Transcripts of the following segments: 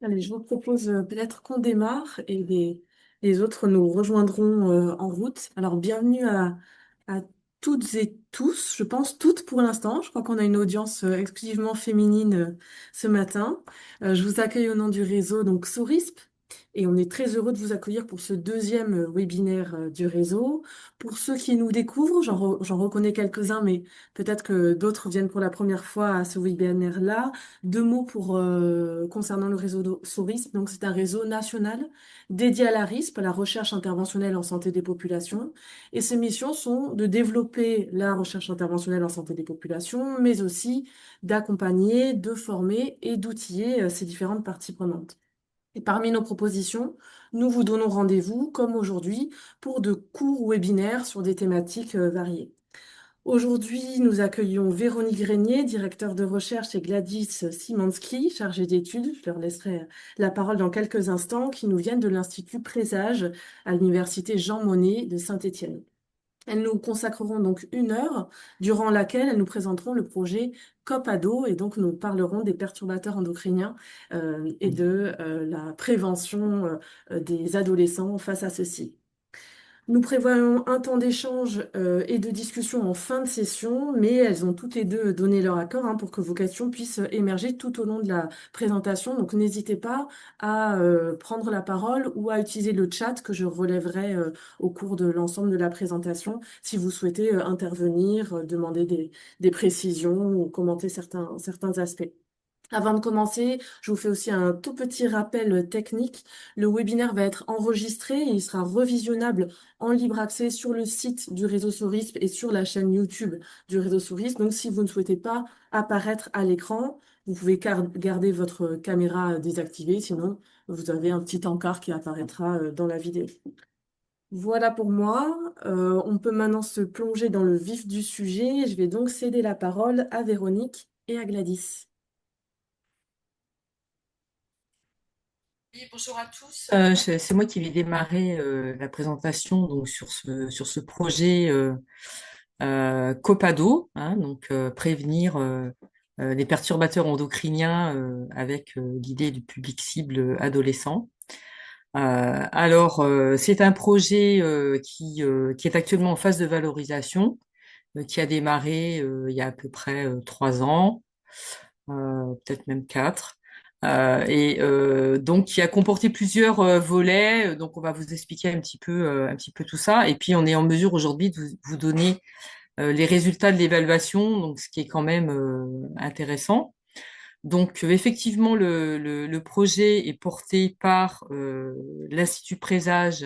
Allez, je vous propose peut-être qu'on démarre et les autres nous rejoindront en route. Alors, bienvenue à toutes et tous, je pense toutes pour l'instant. Je crois qu'on a une audience exclusivement féminine ce matin. Je vous accueille au nom du réseau donc Sorisp et on est très heureux de vous accueillir pour ce deuxième webinaire du réseau. Pour ceux qui nous découvrent, j'en reconnais quelques-uns, mais peut-être que d'autres viennent pour la première fois à ce webinaire-là. Deux mots pour concernant le réseau SORISP. Donc, c'est un réseau national dédié à la RISP, à la recherche interventionnelle en santé des populations. Et ses missions sont de développer la recherche interventionnelle en santé des populations, mais aussi d'accompagner, de former et d'outiller ces différentes parties prenantes. Et parmi nos propositions, nous vous donnons rendez-vous, comme aujourd'hui, pour de courts webinaires sur des thématiques variées. Aujourd'hui, nous accueillons Véronique Grenier, directeur de recherche, et Gladys Simanski, chargée d'études. Je leur laisserai la parole dans quelques instants, qui nous viennent de l'Institut Présage à l'Université Jean Monnet de Saint-Étienne. Elles nous consacreront donc 1 heure, durant laquelle elles nous présenteront le projet COPADO, et donc nous parlerons des perturbateurs endocriniens et de la prévention des adolescents face à ceux-ci. Nous prévoyons un temps d'échange et de discussion en fin de session, mais elles ont toutes les deux donné leur accord pour que vos questions puissent émerger tout au long de la présentation. Donc n'hésitez pas à prendre la parole ou à utiliser le chat que je relèverai au cours de l'ensemble de la présentation si vous souhaitez intervenir, demander des précisions ou commenter certains aspects. Avant de commencer, je vous fais aussi un tout petit rappel technique. Le webinaire va être enregistré et il sera revisionnable en libre accès sur le site du réseau Sorisp et sur la chaîne YouTube du réseau Sorisp. Donc, si vous ne souhaitez pas apparaître à l'écran, vous pouvez garder votre caméra désactivée. Sinon, vous avez un petit encart qui apparaîtra dans la vidéo. Voilà pour moi. On peut maintenant se plonger dans le vif du sujet. Je vais donc céder la parole à Véronique et à Gladys. Oui, bonjour à tous. C'est moi qui vais démarrer la présentation donc sur ce projet COPADO, hein, donc prévenir les perturbateurs endocriniens avec l'idée du public cible adolescent. C'est un projet qui est actuellement en phase de valorisation, qui a démarré il y a à peu près 3 ans, peut-être même 4. Donc, qui a comporté plusieurs volets. Donc, on va vous expliquer un petit peu tout ça. Et puis, on est en mesure aujourd'hui de vous donner les résultats de l'évaluation, donc ce qui est quand même intéressant. Donc, effectivement, le projet est porté par l'Institut Présage,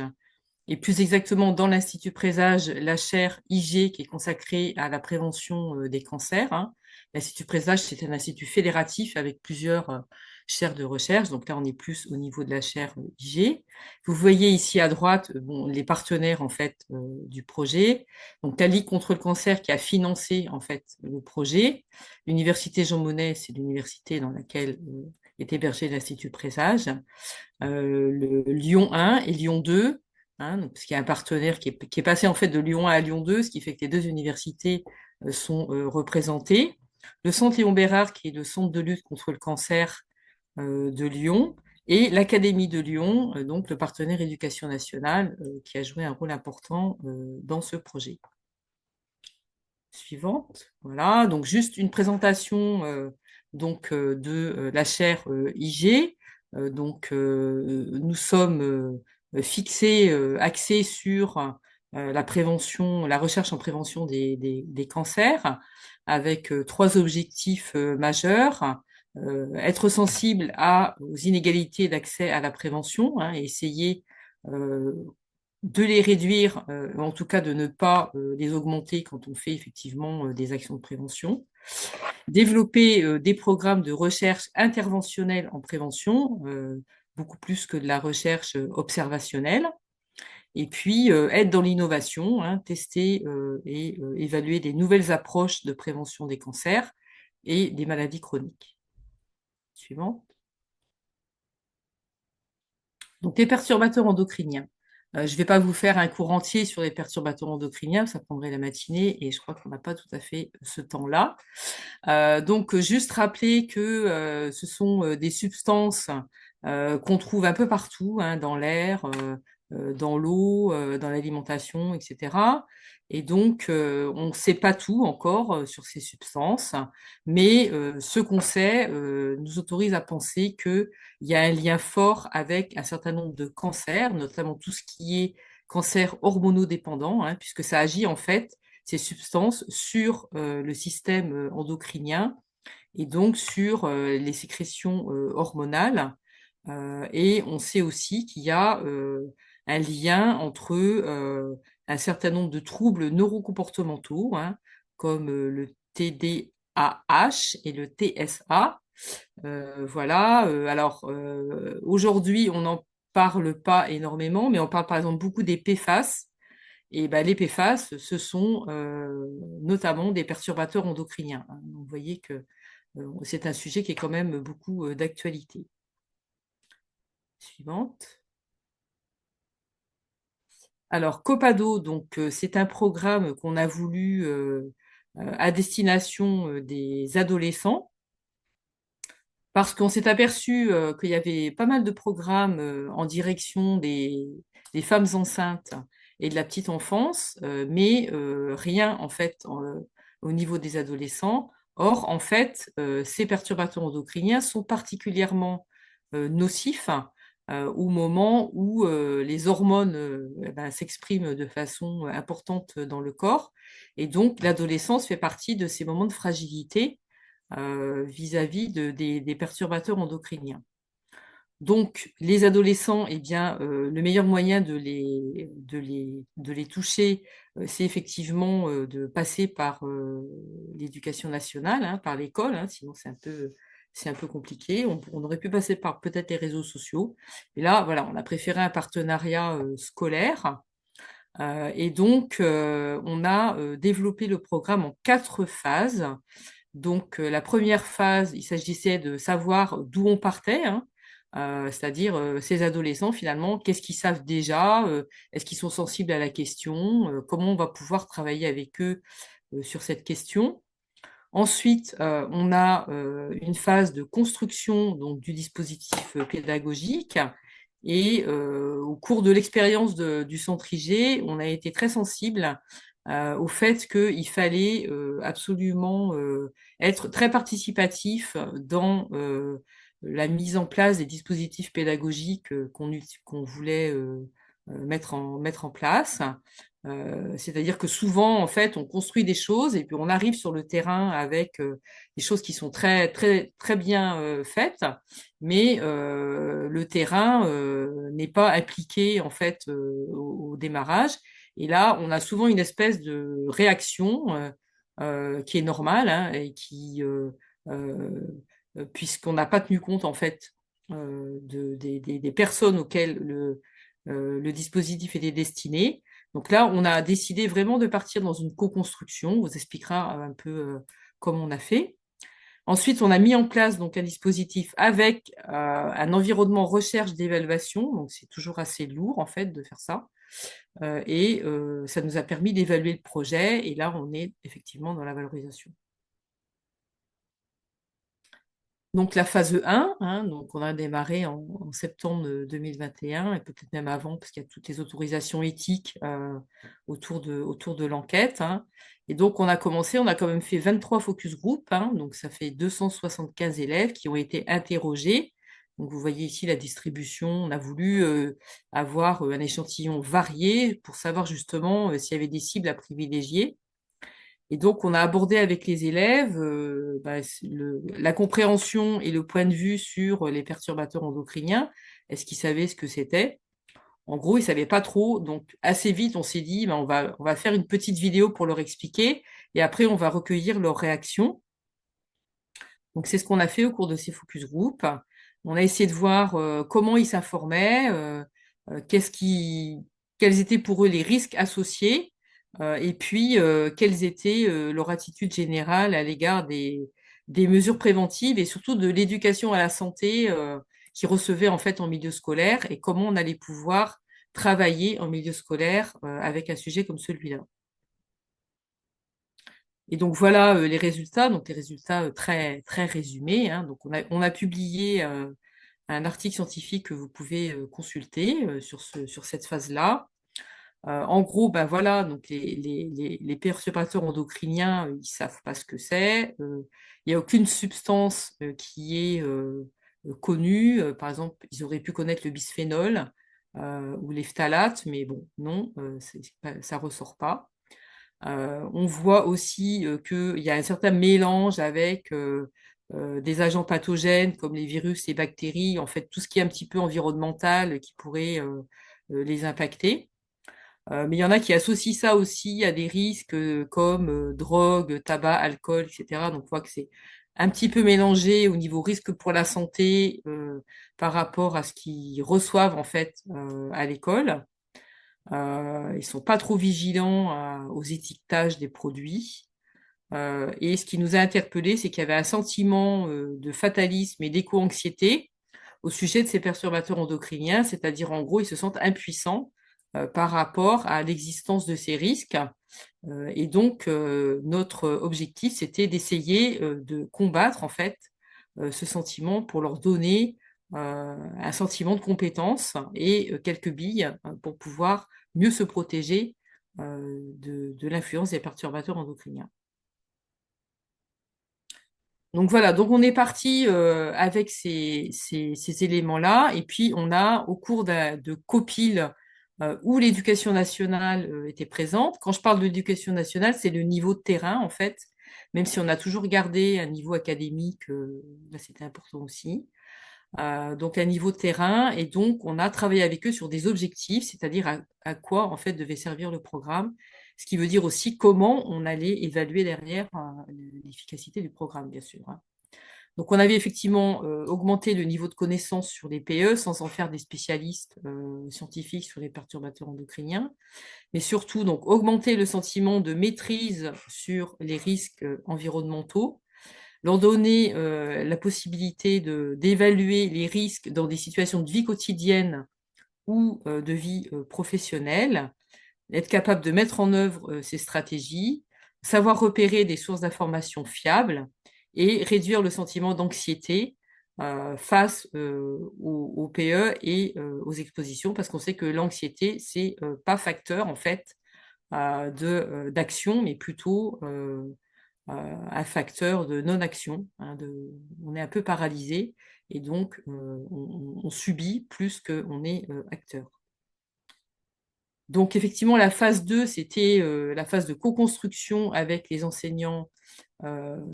et plus exactement dans l'Institut Présage, la chaire IG qui est consacrée à la prévention des cancers, hein. L'Institut Présage, c'est un institut fédératif avec plusieurs chaires de recherche. Donc là, on est plus au niveau de la chaire IG. Vous voyez ici à droite bon, les partenaires en fait du projet. Donc la Ligue contre le cancer qui a financé en fait le projet. L'Université Jean Monnet, c'est l'université dans laquelle est hébergé l'Institut Présage. Le Lyon 1 et Lyon 2, hein, donc, parce qu'il y a un partenaire qui est passé en fait de Lyon 1 à Lyon 2, ce qui fait que les deux universités sont représentées. Le Centre Léon Bérard, qui est le centre de lutte contre le cancer de Lyon, et l'Académie de Lyon, donc le partenaire éducation nationale, qui a joué un rôle important dans ce projet. Suivante, voilà, donc juste une présentation de la chaire IG. Nous sommes fixés, axés sur la prévention, la recherche en prévention des cancers, avec trois objectifs majeurs. Être sensible aux inégalités d'accès à la prévention, hein, et essayer euh, de les réduire, en tout cas de ne pas les augmenter quand on fait effectivement des actions de prévention. Développer des programmes de recherche interventionnelle en prévention, beaucoup plus que de la recherche observationnelle. Et puis être dans l'innovation, hein, tester et évaluer des nouvelles approches de prévention des cancers et des maladies chroniques. Suivant. Donc, les perturbateurs endocriniens. Je ne vais pas vous faire un cours entier sur les perturbateurs endocriniens, ça prendrait la matinée et je crois qu'on n'a pas tout à fait ce temps-là. Juste rappeler que ce sont des substances qu'on trouve un peu partout, hein, dans l'air, dans l'eau, dans l'alimentation, etc. Et donc, on ne sait pas tout encore sur ces substances, mais ce qu'on sait nous autorise à penser qu'il y a un lien fort avec un certain nombre de cancers, notamment tout ce qui est cancer hormonodépendant, hein, puisque ça agit en fait, ces substances, sur le système endocrinien et donc sur les sécrétions hormonales. Et on sait aussi qu'il y a un lien entre un certain nombre de troubles neurocomportementaux, hein, comme le TDAH et le TSA. Voilà. Alors aujourd'hui, on n'en parle pas énormément, mais on parle par exemple beaucoup des PFAS. Et ben, les PFAS, ce sont notamment des perturbateurs endocriniens, hein. Donc, vous voyez que c'est un sujet qui est quand même beaucoup d'actualité. Suivante. Alors, Copado, donc, c'est un programme qu'on a voulu à destination des adolescents parce qu'on s'est aperçu qu'il y avait pas mal de programmes en direction des femmes enceintes et de la petite enfance, mais rien en fait au niveau des adolescents. Or, en fait, ces perturbateurs endocriniens sont particulièrement nocifs au moment où les hormones eh ben, s'expriment de façon importante dans le corps. Et donc, l'adolescence fait partie de ces moments de fragilité vis-à-vis des perturbateurs endocriniens. Donc, les adolescents, eh bien, le meilleur moyen de les toucher, c'est effectivement de passer par l'éducation nationale, hein, par l'école, hein, sinon c'est un peu compliqué. On aurait pu passer par peut-être les réseaux sociaux. Et là, voilà, on a préféré un partenariat scolaire. Et donc, on a développé le programme en 4 phases. Donc, la première phase, il s'agissait de savoir d'où on partait, hein, c'est-à-dire ces adolescents, finalement, qu'est-ce qu'ils savent déjà, est-ce qu'ils sont sensibles à la question, comment on va pouvoir travailler avec eux sur cette question. Ensuite, on a une phase de construction donc, du dispositif pédagogique. Et au cours de l'expérience du centre IG, on a été très sensible au fait qu'il fallait absolument être très participatif dans la mise en place des dispositifs pédagogiques qu'on voulait mettre en place. C'est-à-dire que souvent, en fait, on construit des choses et puis on arrive sur le terrain avec des choses qui sont très bien faites, mais le terrain n'est pas appliqué en fait au démarrage. Et là, on a souvent une espèce de réaction qui est normale, hein, et qui, puisqu'on n'a pas tenu compte en fait des personnes auxquelles le dispositif était destiné. Donc là, on a décidé vraiment de partir dans une co-construction. On vous expliquera un peu comment on a fait. Ensuite, on a mis en place donc un dispositif avec un environnement recherche d'évaluation. Donc c'est toujours assez lourd en fait de faire ça. Et ça nous a permis d'évaluer le projet. Et là, on est effectivement dans la valorisation. Donc la phase 1, hein, donc on a démarré en septembre 2021 et peut-être même avant parce qu'il y a toutes les autorisations éthiques autour de l'enquête, hein. Et donc on a commencé, on a quand même fait 23 focus group, hein, donc ça fait 275 élèves qui ont été interrogés. Donc vous voyez ici la distribution, on a voulu avoir un échantillon varié pour savoir justement s'il y avait des cibles à privilégier. Et donc, on a abordé avec les élèves bah, la compréhension et le point de vue sur les perturbateurs endocriniens. Est-ce qu'ils savaient ce que c'était? En gros, ils ne savaient pas trop. Donc, assez vite, on s'est dit, bah, on va faire une petite vidéo pour leur expliquer et après, on va recueillir leurs réactions. Donc, c'est ce qu'on a fait au cours de ces focus group. On a essayé de voir comment ils s'informaient, qu'est-ce qui, quels étaient pour eux les risques associés, et puis quelles étaient leur attitude générale à l'égard des mesures préventives et surtout de l'éducation à la santé qu'ils recevaient en fait en milieu scolaire et comment on allait pouvoir travailler en milieu scolaire avec un sujet comme celui-là. Et donc voilà donc les résultats très résumés, hein. Donc on a publié un article scientifique que vous pouvez consulter sur cette phase-là. En gros, ben voilà, donc les perturbateurs endocriniens, ils savent pas ce que c'est. Il n'y a aucune substance qui est connue. Par exemple, ils auraient pu connaître le bisphénol ou les phtalates, mais bon, non, ça ressort pas. On voit aussi qu'il y a un certain mélange avec des agents pathogènes comme les virus, les bactéries, en fait tout ce qui est un petit peu environnemental qui pourrait les impacter. Mais il y en a qui associent ça aussi à des risques comme drogue, tabac, alcool, etc. Donc on voit que c'est un petit peu mélangé au niveau risque pour la santé par rapport à ce qu'ils reçoivent en fait à l'école. Ils sont pas trop vigilants aux étiquetages des produits. Et ce qui nous a interpellés, c'est qu'il y avait un sentiment de fatalisme et d'éco-anxiété au sujet de ces perturbateurs endocriniens, c'est-à-dire en gros, ils se sentent impuissants par rapport à l'existence de ces risques. Et donc, notre objectif, c'était d'essayer de combattre en fait ce sentiment pour leur donner un sentiment de compétence et quelques billes pour pouvoir mieux se protéger de l'influence des perturbateurs endocriniens. Donc voilà, donc on est parti avec ces éléments-là, et puis on a, au cours de copiles où l'éducation nationale était présente, quand je parle de l'éducation nationale, c'est le niveau de terrain en fait, même si on a toujours gardé un niveau académique, là c'était important aussi. Donc un niveau de terrain, et donc on a travaillé avec eux sur des objectifs, c'est-à-dire à quoi en fait devait servir le programme, ce qui veut dire aussi comment on allait évaluer derrière l'efficacité du programme, bien sûr, hein. Donc on avait effectivement augmenté le niveau de connaissance sur les PE sans en faire des spécialistes scientifiques sur les perturbateurs endocriniens, mais surtout donc augmenter le sentiment de maîtrise sur les risques environnementaux, leur donner la possibilité d'évaluer les risques dans des situations de vie quotidienne ou de vie professionnelle, être capable de mettre en œuvre ces stratégies, savoir repérer des sources d'informations fiables et réduire le sentiment d'anxiété face aux PE et aux expositions, parce qu'on sait que l'anxiété, c'est pas facteur en fait d'action, mais plutôt un facteur de non-action, hein, on est un peu paralysé et donc on subit plus qu'on est acteur. Donc effectivement, la phase 2, c'était la phase de co-construction avec les enseignants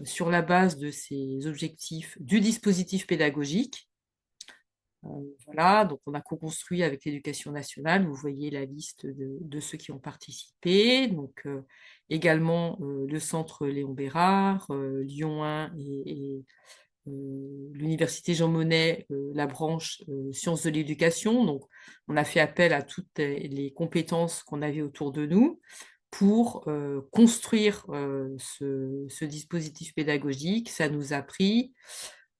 sur la base de ces objectifs du dispositif pédagogique. Voilà, donc on a co-construit avec l'Éducation nationale. Vous voyez la liste de ceux qui ont participé. Donc également le centre Léon Bérard, Lyon 1 et l'université Jean Monnet, la branche sciences de l'éducation. Donc on a fait appel à toutes les compétences qu'on avait autour de nous pour construire ce dispositif pédagogique. Ça nous a pris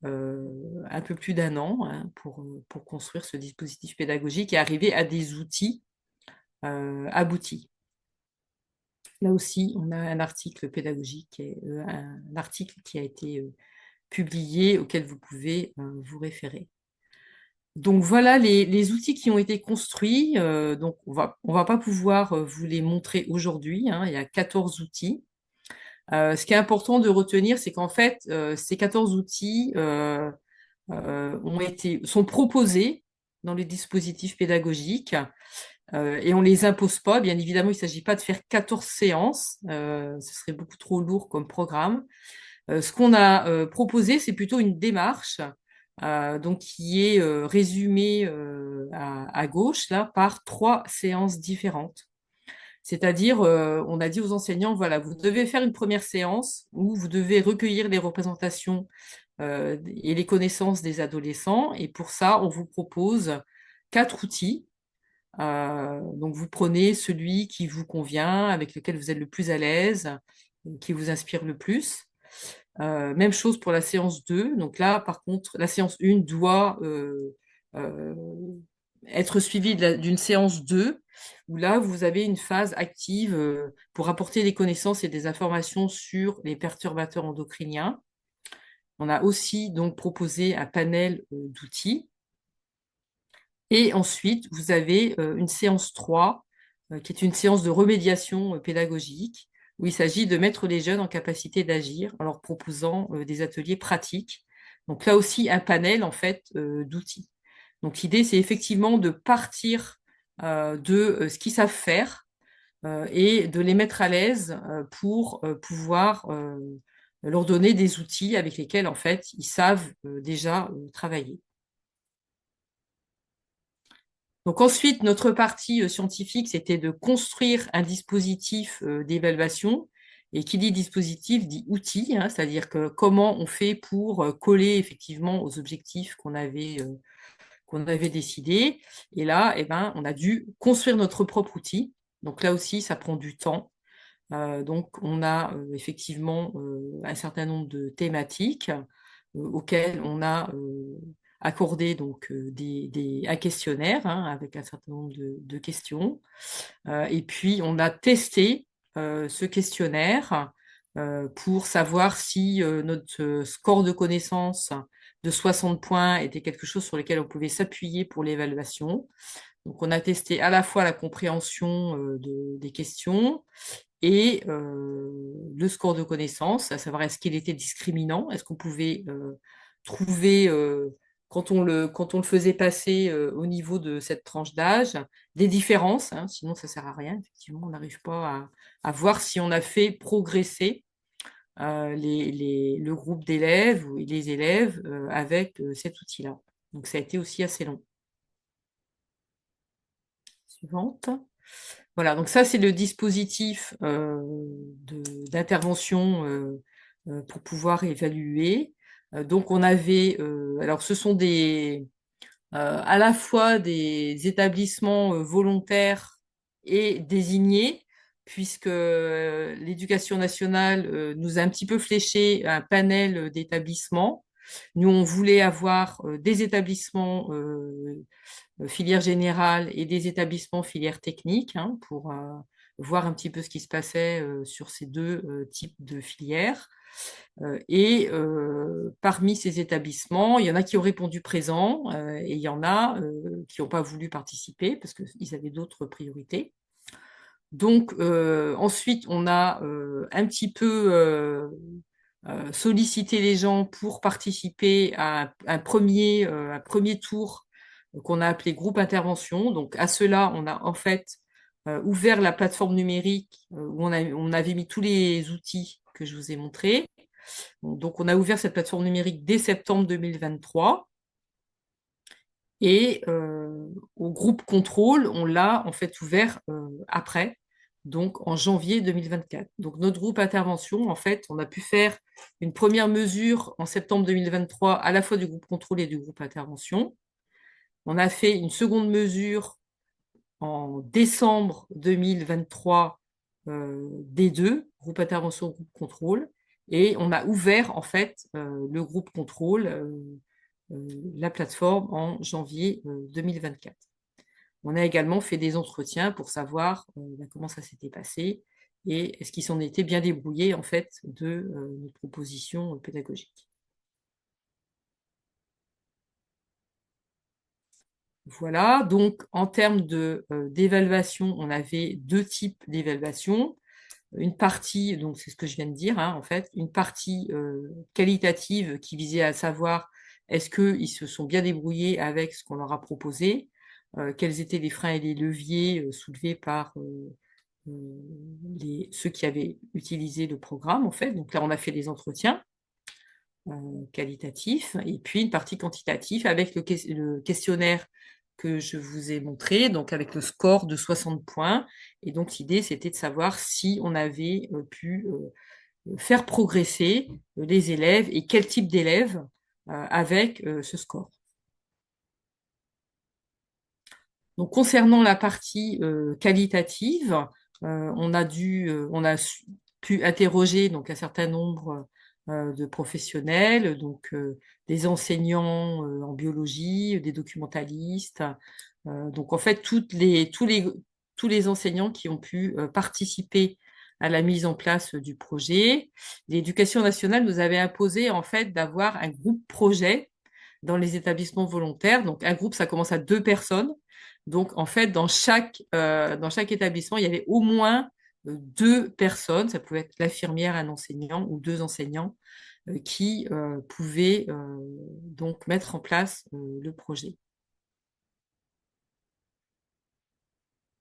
un peu plus d'un an hein, pour construire ce dispositif pédagogique et arriver à des outils aboutis. Là aussi, on a un article pédagogique, un article qui a été publié auquel vous pouvez vous référer. Donc voilà les outils qui ont été construits. Donc on va pas pouvoir vous les montrer aujourd'hui, hein. Il y a 14 outils. Ce qui est important de retenir, c'est qu'en fait, ces 14 outils sont proposés dans les dispositifs pédagogiques et on les impose pas. Bien évidemment, il ne s'agit pas de faire 14 séances, ce serait beaucoup trop lourd comme programme. Ce qu'on a proposé, c'est plutôt une démarche donc qui est résumée à gauche là par 3 séances différentes. C'est-à-dire, on a dit aux enseignants, voilà, vous devez faire une première séance où vous devez recueillir les représentations et les connaissances des adolescents. Et pour ça, on vous propose 4 outils. Donc, vous prenez celui qui vous convient, avec lequel vous êtes le plus à l'aise, qui vous inspire le plus. Même chose pour la séance 2. Donc là, par contre, la séance 1 doit euh, être suivie d'une séance 2, où là, vous avez une phase active pour apporter des connaissances et des informations sur les perturbateurs endocriniens. On a aussi donc proposé un panel d'outils. Et ensuite, vous avez une séance 3, qui est une séance de remédiation pédagogique, où il s'agit de mettre les jeunes en capacité d'agir en leur proposant des ateliers pratiques. Donc là aussi, un panel en fait d'outils. Donc l'idée, c'est effectivement de partir de ce qu'ils savent faire et de les mettre à l'aise pour pouvoir leur donner des outils avec lesquels en fait ils savent déjà travailler. Donc ensuite, notre partie scientifique, c'était de construire un dispositif d'évaluation. Et qui dit dispositif dit outil, hein, c'est-à-dire que comment on fait pour coller effectivement aux objectifs qu'on avait décidés. Et là, eh ben, on a dû construire notre propre outil. Donc là aussi, ça prend du temps. Donc on a effectivement un certain nombre de thématiques auxquelles on a accordé donc un questionnaire hein, avec un certain nombre de questions. Et puis on a testé ce questionnaire pour savoir si notre score de connaissance de 60 points était quelque chose sur lequel on pouvait s'appuyer pour l'évaluation. Donc on a testé à la fois la compréhension des questions et le score de connaissance, à savoir est-ce qu'il était discriminant, est-ce qu'on pouvait trouver, quand on le faisait passer au niveau de cette tranche d'âge, des différences, hein, sinon ça ne sert à rien, effectivement, on n'arrive pas à voir si on a fait progresser le groupe d'élèves ou les élèves avec cet outil-là. Donc ça a été aussi assez long. Suivante. Voilà, donc ça, c'est le dispositif d'intervention pour pouvoir évaluer. Donc, on avait, alors ce sont à la fois des établissements volontaires et désignés, puisque l'Éducation nationale nous a un petit peu fléché un panel d'établissements. Nous, on voulait avoir des établissements filière générale et des établissements filière technique hein, pour voir un petit peu ce qui se passait sur ces deux types de filières. Et parmi ces établissements, il y en a qui ont répondu présent et il y en a qui n'ont pas voulu participer parce qu'ils avaient d'autres priorités. Donc ensuite, on a un petit peu sollicité les gens pour participer à un premier tour qu'on a appelé groupe intervention. Donc à cela, on a en fait ouvert la plateforme numérique où on avait mis tous les outils que je vous ai montrés. Donc on a ouvert cette plateforme numérique dès septembre 2023 et au groupe contrôle, on l'a en fait ouvert après, donc en janvier 2024. Donc notre groupe intervention, en fait, on a pu faire une première mesure en septembre 2023 à la fois du groupe contrôle et du groupe intervention. On a fait une seconde mesure en décembre 2023 des deux, groupe intervention, groupe contrôle, et on a ouvert en fait le groupe contrôle, la plateforme en janvier 2024. On a également fait des entretiens pour savoir comment ça s'était passé et est-ce qu'ils s'en étaient bien débrouillés en fait de nos propositions pédagogiques. Voilà, donc en termes d'évaluation, on avait deux types d'évaluation. Une partie, donc c'est ce que je viens de dire, hein, en fait, une partie qualitative qui visait à savoir est-ce qu'ils se sont bien débrouillés avec ce qu'on leur a proposé, quels étaient les freins et les leviers soulevés par ceux qui avaient utilisé le programme, en fait. Donc là, on a fait des entretiens qualitatifs et puis une partie quantitative avec le questionnaire que je vous ai montré, donc avec le score de 60 points. Et donc l'idée, c'était de savoir si on avait pu faire progresser les élèves et quel type d'élèves avec ce score. Donc concernant la partie qualitative, on a pu interroger donc un certain nombre de professionnels, donc des enseignants en biologie, des documentalistes, donc en fait tous les enseignants qui ont pu participer à la mise en place du projet. L'Éducation nationale nous avait imposé en fait d'avoir un groupe projet dans les établissements volontaires. Donc, un groupe, ça commence à 2 personnes. Donc, en fait, dans chaque établissement, il y avait au moins 2 personnes. Ça pouvait être l'infirmière, un enseignant ou 2 enseignants qui pouvaient donc mettre en place le projet.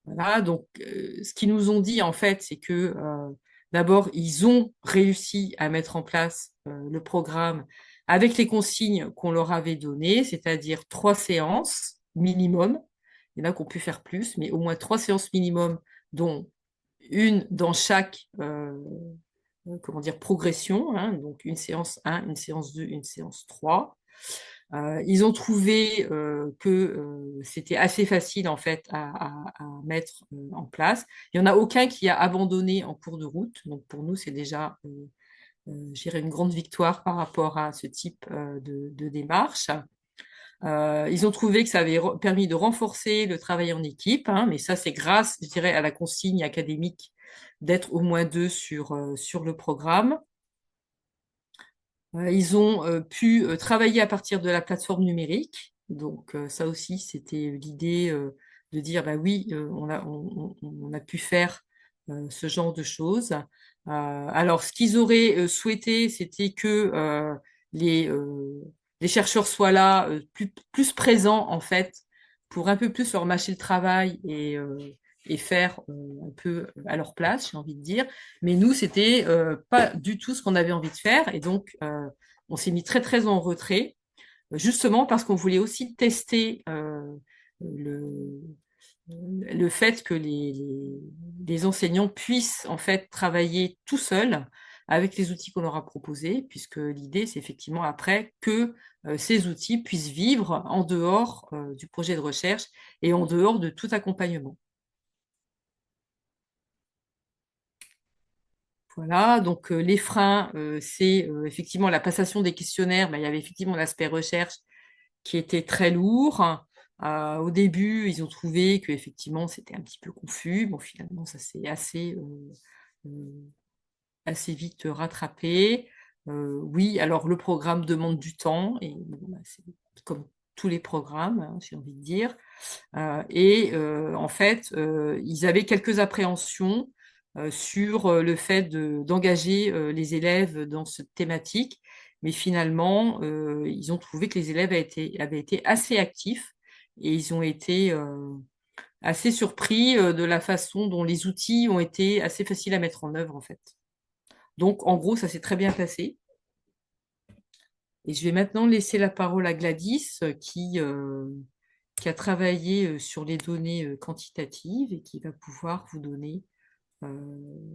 Voilà, donc ce qu'ils nous ont dit en fait, c'est que d'abord, ils ont réussi à mettre en place le programme avec les consignes qu'on leur avait données, c'est-à-dire 3 séances minimum. Il y en a qui ont pu faire plus, mais au moins 3 séances minimum, dont une dans chaque comment dire, progression, hein, donc une séance 1, une séance 2, une séance 3. Ils ont trouvé que c'était assez facile en fait à mettre en place. Il n'y en a aucun qui a abandonné en cours de route. Donc pour nous, c'est déjà, je dirais, une grande victoire par rapport à ce type de démarche. Ils ont trouvé que ça avait permis de renforcer le travail en équipe, hein, mais ça c'est grâce, je dirais, à la consigne académique d'être au moins 2 sur le programme. Ils ont pu travailler à partir de la plateforme numérique. Donc ça aussi, c'était l'idée de dire, bah oui, on a pu faire ce genre de choses. Alors, ce qu'ils auraient souhaité, c'était que les, euh, les chercheurs soient là, plus présents en fait, pour un peu plus leur mâcher le travail et faire un peu à leur place, j'ai envie de dire. Mais nous, c'était pas du tout ce qu'on avait envie de faire. Et donc, on s'est mis très, très en retrait, justement parce qu'on voulait aussi tester le, le fait que les enseignants puissent, en fait, travailler tout seuls avec les outils qu'on leur a proposés, puisque l'idée, c'est effectivement après que ces outils puissent vivre en dehors du projet de recherche et en dehors de tout accompagnement. Voilà, donc les freins, c'est effectivement la passation des questionnaires. Ben, il y avait effectivement l'aspect recherche qui était très lourd. Au début, ils ont trouvé que effectivement c'était un petit peu confus. Bon, finalement, ça s'est euh, assez vite rattrapé. Oui, alors le programme demande du temps et bon, bah, c'est comme tous les programmes, hein, j'ai envie de dire. En fait, ils avaient quelques appréhensions sur le fait d'engager les élèves dans cette thématique, mais finalement, ils ont trouvé que les élèves avaient été assez actifs et ils ont été assez surpris de la façon dont les outils ont été assez faciles à mettre en œuvre, en fait. Donc, en gros, ça s'est très bien passé. Et je vais maintenant laisser la parole à Gladys, qui a travaillé sur les données quantitatives et qui va pouvoir vous donner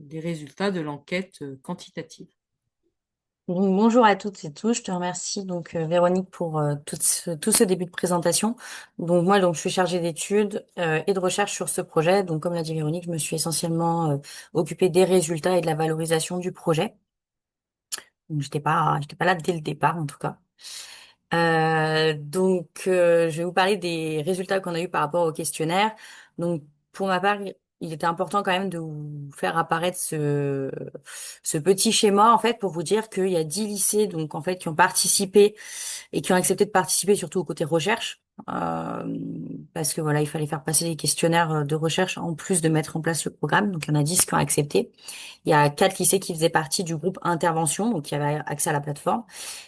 les résultats de l'enquête quantitative. Donc, bonjour à toutes et tous, je te remercie donc Véronique pour tout ce début de présentation. Donc moi donc je suis chargée d'études et de recherche sur ce projet. Donc comme l'a dit Véronique, je me suis essentiellement occupée des résultats et de la valorisation du projet. Donc j'étais pas là dès le départ en tout cas. Je vais vous parler des résultats qu'on a eu par rapport au questionnaire. Donc, pour ma part, il était important quand même de vous faire apparaître ce petit schéma, en fait, pour vous dire qu'il y a 10 lycées, donc, en fait, qui ont participé et qui ont accepté de participer surtout au côté recherche. Parce que voilà, il fallait faire passer les questionnaires de recherche en plus de mettre en place le programme. Donc, il y en a 10 qui ont accepté. Il y a 4 lycées qui faisaient partie du groupe intervention, donc qui avaient accès à la plateforme.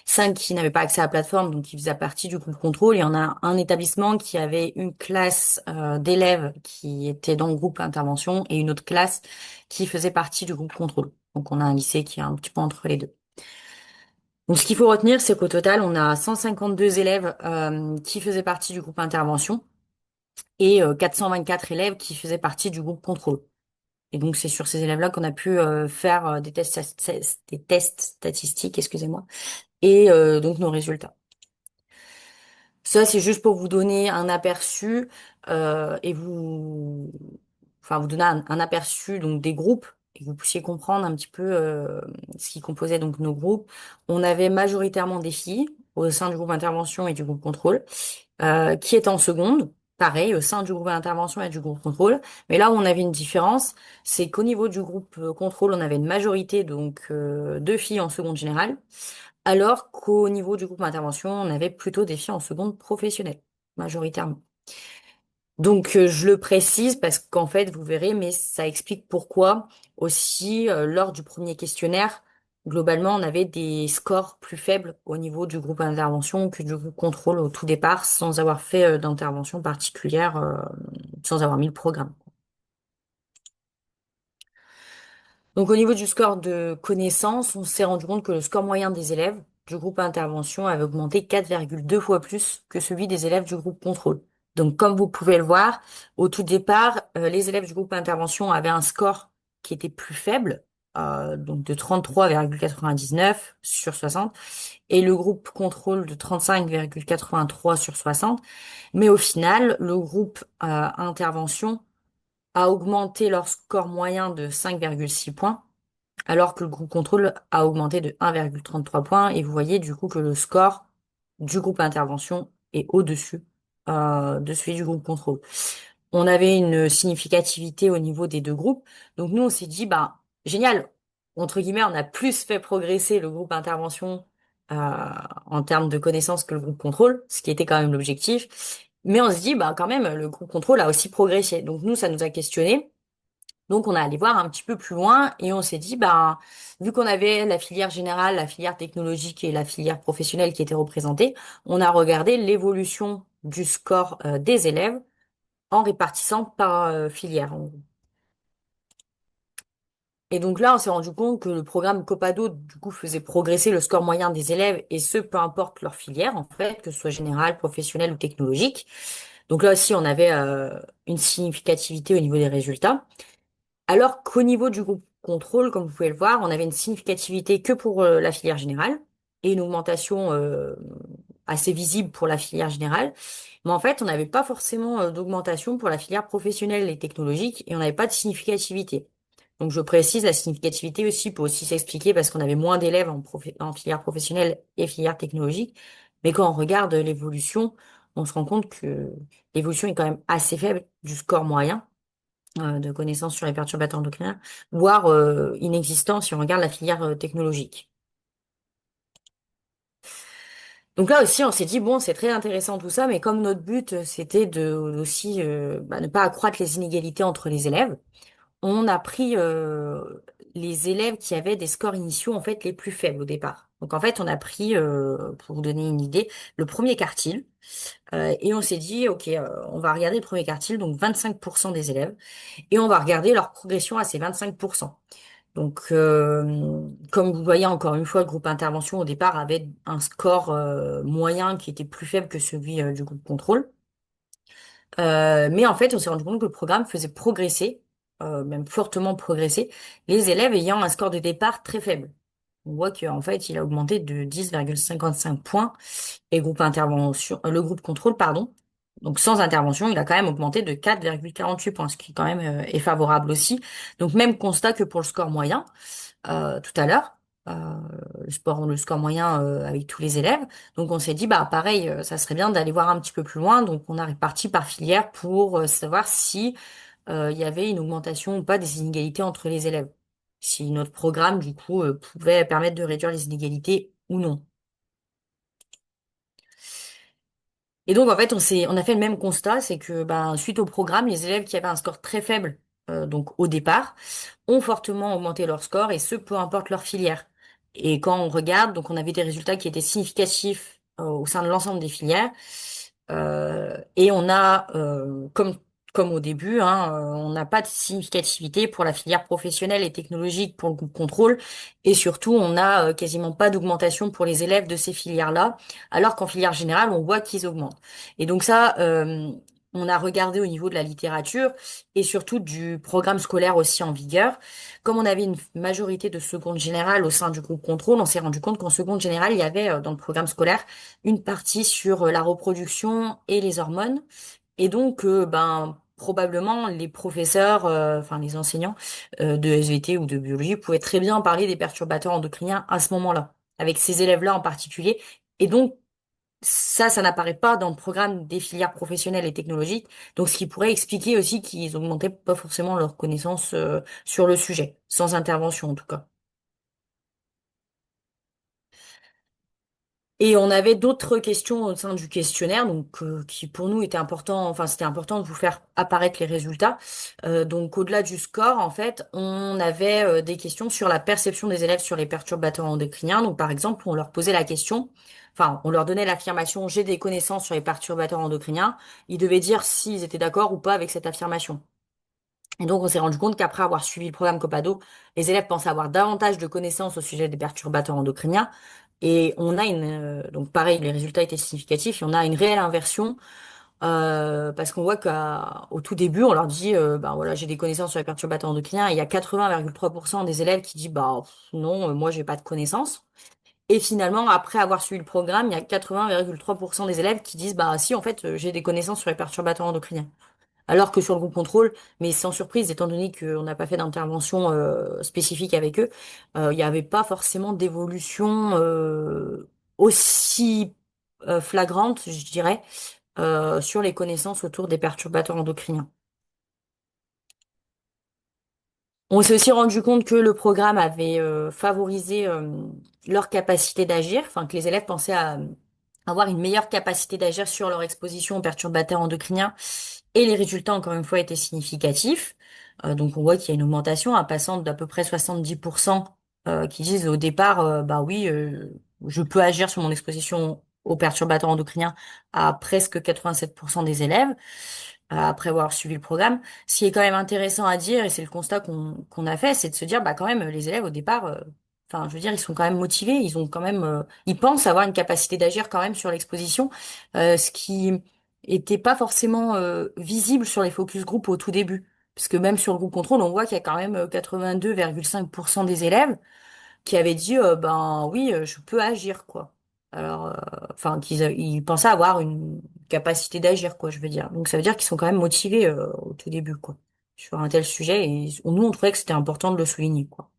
5 qui n'avaient pas accès à la plateforme, donc qui faisaient partie du groupe contrôle. Il y en a un établissement qui avait une classe d'élèves qui était dans le groupe intervention et une autre classe qui faisait partie du groupe contrôle. Donc on a un lycée qui est un petit peu entre les deux. Donc ce qu'il faut retenir, c'est qu'au total, on a 152 élèves qui faisaient partie du groupe intervention et 424 élèves qui faisaient partie du groupe contrôle. Et donc, c'est sur ces élèves-là qu'on a pu faire des tests statistiques, excusez-moi, et donc nos résultats. Ça, c'est juste pour vous donner un aperçu et vous donner un aperçu donc des groupes et que vous puissiez comprendre un petit peu ce qui composait donc nos groupes. On avait majoritairement des filles au sein du groupe intervention et du groupe contrôle qui étaient en seconde. Pareil, au sein du groupe d'intervention et du groupe contrôle. Mais là où on avait une différence, c'est qu'au niveau du groupe contrôle, on avait une majorité donc de filles en seconde générale, alors qu'au niveau du groupe intervention, on avait plutôt des filles en seconde professionnelle, majoritairement. Donc, je le précise parce qu'en fait, vous verrez, mais ça explique pourquoi aussi, lors du premier questionnaire, globalement, on avait des scores plus faibles au niveau du groupe intervention que du groupe contrôle au tout départ, sans avoir fait, d'intervention particulière, sans avoir mis le programme. Donc, au niveau du score de connaissance, on s'est rendu compte que le score moyen des élèves du groupe intervention avait augmenté 4,2 fois plus que celui des élèves du groupe contrôle. Donc, comme vous pouvez le voir, au tout départ, les élèves du groupe intervention avaient un score qui était plus faible, donc de 33,99 sur 60, et le groupe contrôle de 35,83 sur 60. Mais au final, le groupe intervention a augmenté leur score moyen de 5,6 points alors que le groupe contrôle a augmenté de 1,33 points. Et vous voyez du coup que le score du groupe intervention est au-dessus de celui du groupe contrôle. On avait une significativité au niveau des deux groupes. Donc nous, on s'est dit, bah, génial, entre guillemets, on a plus fait progresser le groupe intervention en termes de connaissances que le groupe contrôle, ce qui était quand même l'objectif. Mais on se dit, bah, quand même, le groupe contrôle a aussi progressé. Donc nous, ça nous a questionné. Donc, on a allé voir un petit peu plus loin et on s'est dit, ben, vu qu'on avait la filière générale, la filière technologique et la filière professionnelle qui étaient représentées, on a regardé l'évolution du score des élèves en répartissant par filière. Et donc là, on s'est rendu compte que le programme Copado, du coup, faisait progresser le score moyen des élèves et ce, peu importe leur filière, en fait, que ce soit générale, professionnelle ou technologique. Donc là aussi, on avait une significativité au niveau des résultats. Alors qu'au niveau du groupe contrôle, comme vous pouvez le voir, on avait une significativité que pour la filière générale et une augmentation assez visible pour la filière générale. Mais en fait, on n'avait pas forcément d'augmentation pour la filière professionnelle et technologique et on n'avait pas de significativité. Donc je précise, la significativité aussi peut aussi s'expliquer parce qu'on avait moins d'élèves en filière professionnelle et filière technologique. Mais quand on regarde l'évolution, on se rend compte que l'évolution est quand même assez faible du score moyen de connaissances sur les perturbateurs endocriniens, voire inexistant si on regarde la filière technologique. Donc là aussi, on s'est dit, bon, c'est très intéressant tout ça, mais comme notre but, c'était de aussi ne pas accroître les inégalités entre les élèves, on a pris les élèves qui avaient des scores initiaux en fait les plus faibles au départ. Donc en fait, on a pris, pour vous donner une idée, le premier quartile, et on s'est dit, ok, on va regarder le premier quartile, donc 25% des élèves, et on va regarder leur progression à ces 25%. Donc, comme vous voyez encore une fois, le groupe intervention au départ avait un score moyen qui était plus faible que celui du groupe contrôle. Mais en fait, on s'est rendu compte que le programme faisait progresser, même fortement progresser, les élèves ayant un score de départ très faible. On voit qu'en fait, il a augmenté de 10,55 points et le groupe contrôle, pardon. Donc sans intervention, il a quand même augmenté de 4,48 points, ce qui quand même est favorable aussi. Donc même constat que pour le score moyen tout à l'heure, euh, le score moyen avec tous les élèves. Donc on s'est dit bah pareil, ça serait bien d'aller voir un petit peu plus loin. Donc on a réparti par filière pour savoir si il y avait une augmentation ou pas des inégalités entre les élèves. Si notre programme du coup pouvait permettre de réduire les inégalités ou non. Et donc, en fait, on a fait le même constat, c'est que, ben, suite au programme, les élèves qui avaient un score très faible, donc au départ, ont fortement augmenté leur score, et ce, peu importe leur filière. Et quand on regarde, donc on avait des résultats qui étaient significatifs, au sein de l'ensemble des filières, et on a, comme au début, hein, on n'a pas de significativité pour la filière professionnelle et technologique pour le groupe contrôle, et surtout, on n'a quasiment pas d'augmentation pour les élèves de ces filières-là alors qu'en filière générale, on voit qu'ils augmentent. Et donc ça, on a regardé au niveau de la littérature et surtout du programme scolaire aussi en vigueur. Comme on avait une majorité de seconde générale au sein du groupe contrôle, on s'est rendu compte qu'en seconde générale, il y avait dans le programme scolaire une partie sur la reproduction et les hormones. Et donc, ben, probablement, les professeurs, enfin les enseignants de SVT ou de biologie pouvaient très bien parler des perturbateurs endocriniens à ce moment-là, avec ces élèves-là en particulier. Et donc, ça n'apparaît pas dans le programme des filières professionnelles et technologiques. Donc, ce qui pourrait expliquer aussi qu'ils augmentaient pas forcément leurs connaissances sur le sujet, sans intervention en tout cas. Et on avait d'autres questions au sein du questionnaire, donc qui pour nous était important. Enfin, c'était important de vous faire apparaître les résultats. Donc, au-delà du score, en fait, on avait des questions sur la perception des élèves sur les perturbateurs endocriniens. Donc, par exemple, on leur posait la question. Enfin, on leur donnait l'affirmation, j'ai des connaissances sur les perturbateurs endocriniens. Ils devaient dire s'ils étaient d'accord ou pas avec cette affirmation. Et donc, on s'est rendu compte qu'après avoir suivi le programme Copado, les élèves pensaient avoir davantage de connaissances au sujet des perturbateurs endocriniens. Et on a donc pareil, les résultats étaient significatifs. Et on a une réelle inversion parce qu'on voit qu'au tout début, on leur dit, bah voilà, j'ai des connaissances sur les perturbateurs endocriniens. Et il y a 80,3% des élèves qui disent, bah non, moi, j'ai pas de connaissances. Et finalement, après avoir suivi le programme, il y a 80,3% des élèves qui disent, bah si, en fait, j'ai des connaissances sur les perturbateurs endocriniens. Alors que sur le groupe contrôle, mais sans surprise, étant donné qu'on n'a pas fait d'intervention spécifique avec eux, il n'y avait pas forcément d'évolution aussi flagrante, je dirais, sur les connaissances autour des perturbateurs endocriniens. On s'est aussi rendu compte que le programme avait favorisé leur capacité d'agir, enfin que les élèves pensaient à avoir une meilleure capacité d'agir sur leur exposition aux perturbateurs endocriniens. Et les résultats, encore une fois, étaient significatifs. Donc on voit qu'il y a une augmentation, en passant d'à peu près 70% qui disent au départ, bah oui, je peux agir sur mon exposition aux perturbateurs endocriniens à presque 87% des élèves après avoir suivi le programme. Ce qui est quand même intéressant à dire, et c'est le constat qu'on a fait, c'est de se dire, bah quand même, les élèves au départ, enfin, je veux dire, ils sont quand même motivés, ils ont quand même, ils pensent avoir une capacité d'agir quand même sur l'exposition, ce qui était pas forcément visible sur les focus group au tout début. Parce que même sur le groupe contrôle, on voit qu'il y a quand même 82,5% des élèves qui avaient dit ben oui, je peux agir, quoi. Alors, enfin, ils pensaient avoir une capacité d'agir, quoi, je veux dire. Donc ça veut dire qu'ils sont quand même motivés au tout début, quoi, sur un tel sujet. Et nous, on trouvait que c'était important de le souligner, quoi.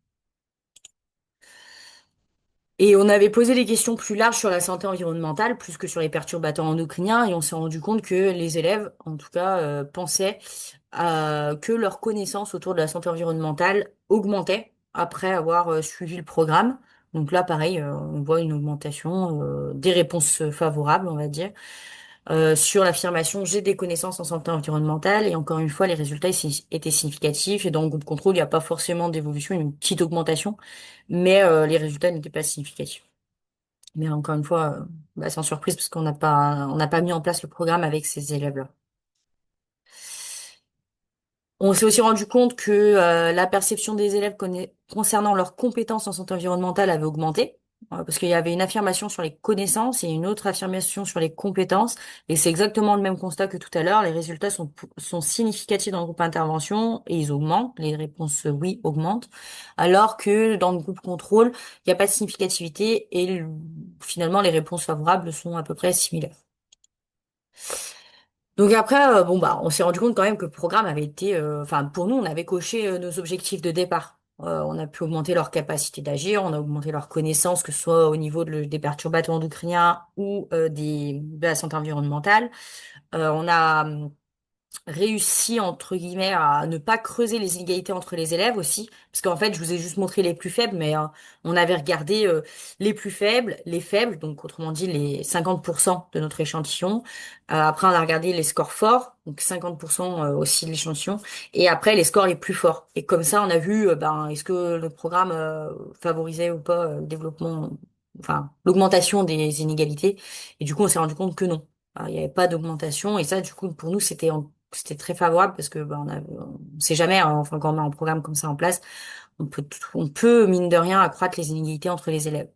Et on avait posé des questions plus larges sur la santé environnementale, plus que sur les perturbateurs endocriniens, et on s'est rendu compte que les élèves, en tout cas, pensaient que leur connaissance autour de la santé environnementale augmentait après avoir suivi le programme. Donc là, pareil, on voit une augmentation des réponses favorables, on va dire, sur l'affirmation j'ai des connaissances en santé environnementale. Et encore une fois, les résultats étaient significatifs. Et dans le groupe contrôle, il n'y a pas forcément d'évolution, une petite augmentation, mais les résultats n'étaient pas significatifs. Mais encore une fois, bah, sans surprise, parce on n'a pas mis en place le programme avec ces élèves-là. On s'est aussi rendu compte que la perception des élèves concernant leurs compétences en santé environnementale avait augmenté, parce qu'il y avait une affirmation sur les connaissances et une autre affirmation sur les compétences, et c'est exactement le même constat que tout à l'heure. Les résultats sont significatifs dans le groupe intervention et ils augmentent, les réponses oui augmentent, alors que dans le groupe contrôle, il n'y a pas de significativité et finalement les réponses favorables sont à peu près similaires. Donc après, bon bah, on s'est rendu compte quand même que le programme avait été, enfin pour nous, on avait coché nos objectifs de départ. On a pu augmenter leur capacité d'agir, on a augmenté leurs connaissances, que ce soit au niveau des perturbateurs endocriniens ou de la santé environnementale. On a réussi entre guillemets à ne pas creuser les inégalités entre les élèves aussi, parce qu'en fait je vous ai juste montré les plus faibles, mais on avait regardé les plus faibles, les faibles, donc autrement dit les 50% de notre échantillon. Après on a regardé les scores forts, donc 50% aussi de l'échantillon, et après les scores les plus forts. Et comme ça on a vu ben est-ce que le programme favorisait ou pas le développement, enfin l'augmentation des inégalités. Et du coup on s'est rendu compte que non. Il n'y avait pas d'augmentation et ça, du coup, pour nous, c'était très favorable parce que on sait jamais, hein, enfin quand on met un programme comme ça en place, on peut mine de rien accroître les inégalités entre les élèves.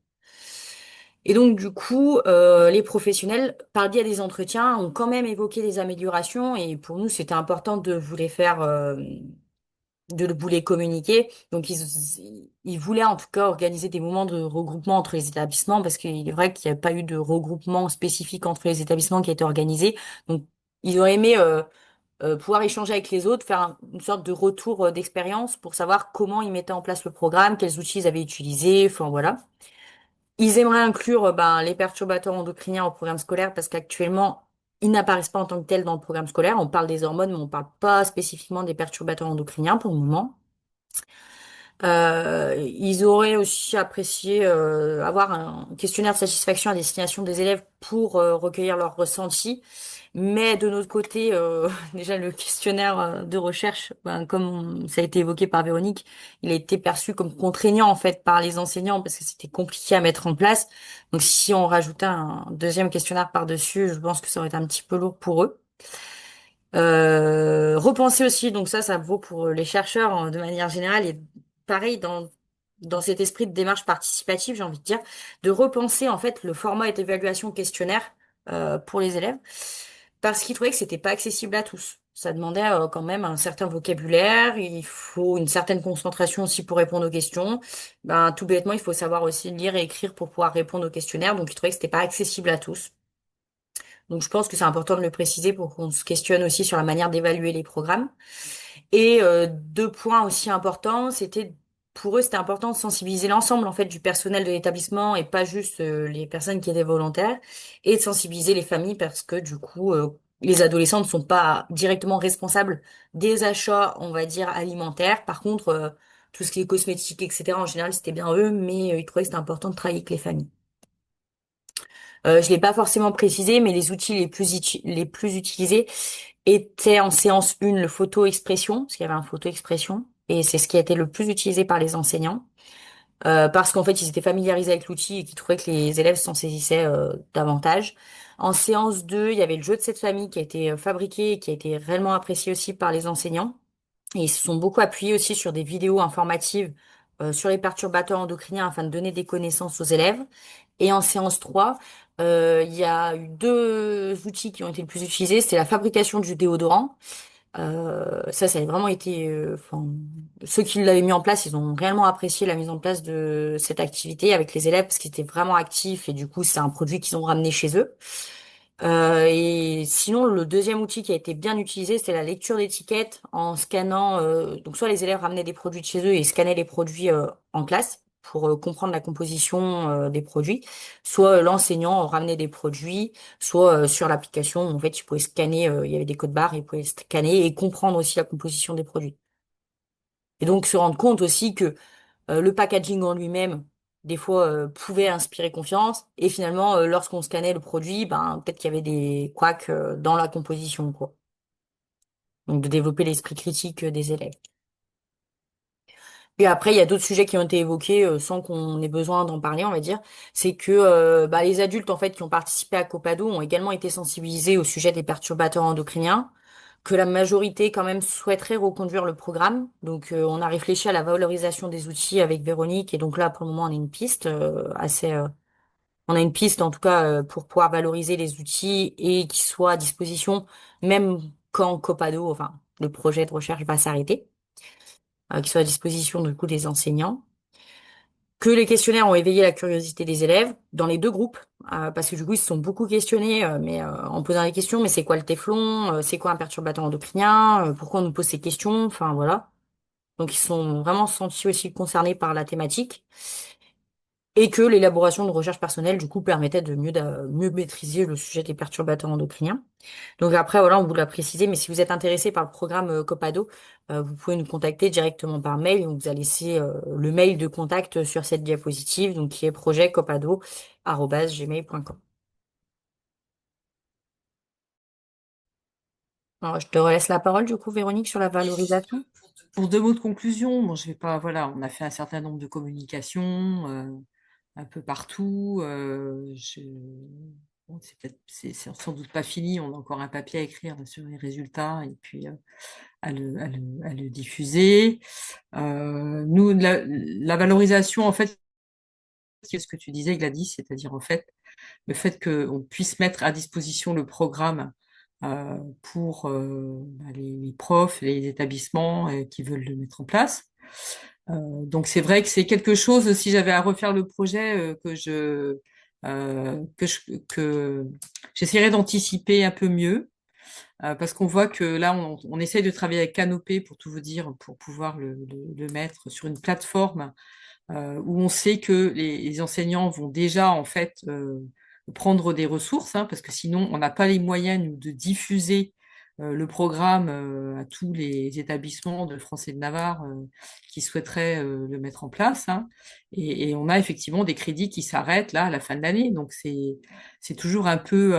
Et donc du coup, les professionnels, par le biais des entretiens, ont quand même évoqué des améliorations et pour nous, c'était important de vous les faire, de vous les communiquer. Donc ils voulaient en tout cas organiser des moments de regroupement entre les établissements parce qu'il est vrai qu'il n'y a pas eu de regroupement spécifique entre les établissements qui a été organisé. Donc ils auraient aimé pouvoir échanger avec les autres, faire une sorte de retour d'expérience pour savoir comment ils mettaient en place le programme, quels outils ils avaient utilisés, enfin voilà. Ils aimeraient inclure ben, les perturbateurs endocriniens au programme scolaire parce qu'actuellement, ils n'apparaissent pas en tant que tels dans le programme scolaire. On parle des hormones, mais on parle pas spécifiquement des perturbateurs endocriniens pour le moment. Ils auraient aussi apprécié avoir un questionnaire de satisfaction à destination des élèves pour recueillir leurs ressentis. Mais de notre côté, déjà le questionnaire de recherche, ben, ça a été évoqué par Véronique, il a été perçu comme contraignant en fait par les enseignants parce que c'était compliqué à mettre en place. Donc si on rajoutait un deuxième questionnaire par-dessus, je pense que ça aurait été un petit peu lourd pour eux. Repenser aussi, donc ça vaut pour les chercheurs de manière générale et pareil dans cet esprit de démarche participative, j'ai envie de dire, de repenser en fait le format d'évaluation questionnaire pour les élèves parce qu'ils trouvaient que c'était pas accessible à tous. Ça demandait quand même un certain vocabulaire, il faut une certaine concentration aussi pour répondre aux questions. Ben tout bêtement, il faut savoir aussi lire et écrire pour pouvoir répondre aux questionnaires, donc ils trouvaient que c'était pas accessible à tous. Donc je pense que c'est important de le préciser pour qu'on se questionne aussi sur la manière d'évaluer les programmes. Et deux points aussi importants, pour eux c'était important de sensibiliser l'ensemble en fait du personnel de l'établissement et pas juste les personnes qui étaient volontaires et de sensibiliser les familles parce que du coup les adolescents ne sont pas directement responsables des achats, on va dire alimentaires. Par contre tout ce qui est cosmétique etc. en général c'était bien eux, mais ils trouvaient que c'était important de travailler avec les familles. Je l'ai pas forcément précisé, mais les outils les plus utilisés étaient en séance 1 le photo-expression, parce qu'il y avait un photo-expression, et c'est ce qui a été le plus utilisé par les enseignants, parce qu'en fait, ils étaient familiarisés avec l'outil et qu'ils trouvaient que les élèves s'en saisissaient davantage. En séance 2, il y avait le jeu de cette famille qui a été fabriqué et qui a été réellement apprécié aussi par les enseignants. Et ils se sont beaucoup appuyés aussi sur des vidéos informatives sur les perturbateurs endocriniens afin de donner des connaissances aux élèves. Et en séance 3, il y a eu deux outils qui ont été le plus utilisés. C'était la fabrication du déodorant. Ça a vraiment été... enfin, ceux qui l'avaient mis en place, ils ont réellement apprécié la mise en place de cette activité avec les élèves parce qu'ils étaient vraiment actifs et du coup, c'est un produit qu'ils ont ramené chez eux. Et sinon, le deuxième outil qui a été bien utilisé, c'est la lecture d'étiquettes en scannant. Donc, soit les élèves ramenaient des produits de chez eux et scannaient les produits en classe pour comprendre la composition des produits, soit l'enseignant ramenait des produits, soit sur l'application, en fait, ils pouvaient scanner. Il y avait des codes barres, ils pouvaient scanner et comprendre aussi la composition des produits. Et donc se rendre compte aussi que le packaging en lui-même, des fois, pouvait inspirer confiance. Et finalement, lorsqu'on scannait le produit, ben, peut-être qu'il y avait des couacs dans la composition, quoi. Donc, de développer l'esprit critique des élèves. Et après, il y a d'autres sujets qui ont été évoqués sans qu'on ait besoin d'en parler, on va dire. C'est que bah, les adultes, en fait, qui ont participé à Copado ont également été sensibilisés au sujet des perturbateurs endocriniens, que la majorité, quand même, souhaiterait reconduire le programme. Donc, on a réfléchi à la valorisation des outils avec Véronique. Et donc là, pour le moment, on a une piste on a une piste, en tout cas, pour pouvoir valoriser les outils et qu'ils soient à disposition, même quand Copado, enfin, le projet de recherche va s'arrêter, qu'ils soient à disposition, du coup, des enseignants. Que les questionnaires ont éveillé la curiosité des élèves dans les deux groupes, parce que du coup, ils se sont beaucoup questionnés, mais en posant des questions, mais c'est quoi le téflon? C'est quoi un perturbateur endocrinien? Pourquoi on nous pose ces questions? Enfin, voilà. Donc, ils sont vraiment sentis aussi concernés par la thématique. Et que l'élaboration de recherche personnelle, du coup, permettait de mieux maîtriser le sujet des perturbateurs endocriniens. Donc après, voilà, on vous l'a précisé, mais si vous êtes intéressé par le programme Copado, vous pouvez nous contacter directement par mail. On vous a laissé le mail de contact sur cette diapositive, donc qui est projetcopado@gmail.com. Alors, je te relaisse la parole, du coup, Véronique, sur la valorisation. Pour deux mots de conclusion, bon, je vais pas, voilà, on a fait un certain nombre de communications un peu partout. Bon, c'est sans doute pas fini. On a encore un papier à écrire là, sur les résultats et puis à le diffuser. Nous, la valorisation, en fait, c'est ce que tu disais, Gladys, c'est-à-dire en fait le fait qu'on puisse mettre à disposition le programme pour bah, les profs, les établissements qui veulent le mettre en place. Donc c'est vrai que c'est quelque chose, si j'avais à refaire le projet, que j'essaierais d'anticiper un peu mieux, parce qu'on voit que là, on essaye de travailler avec Canopé, pour tout vous dire, pour pouvoir le mettre sur une plateforme où on sait que les enseignants vont déjà en fait prendre des ressources, hein, parce que sinon on n'a pas les moyens nous, de diffuser le programme à tous les établissements de France et de Navarre qui souhaiteraient le mettre en place, hein. Et on a effectivement des crédits qui s'arrêtent là à la fin de l'année. Donc c'est toujours un peu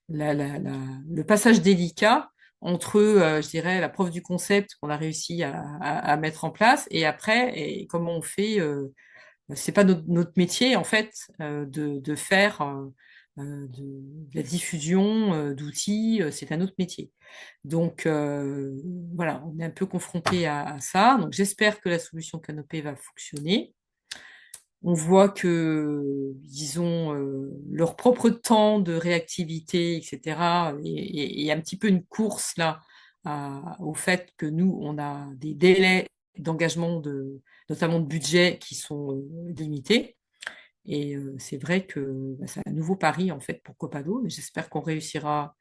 le passage délicat entre, je dirais, la preuve du concept qu'on a réussi à mettre en place et après, et comment on fait. C'est pas notre métier en fait de faire de la diffusion d'outils, c'est un autre métier. Donc voilà, on est un peu confronté à ça. Donc j'espère que la solution Canopé va fonctionner. On voit que ils ont leur propre temps de réactivité, etc. Et un petit peu une course là au fait que nous, on a des délais d'engagement notamment de budget qui sont limités. Et c'est vrai que bah, c'est un nouveau pari en fait pour Copado, mais j'espère qu'on réussira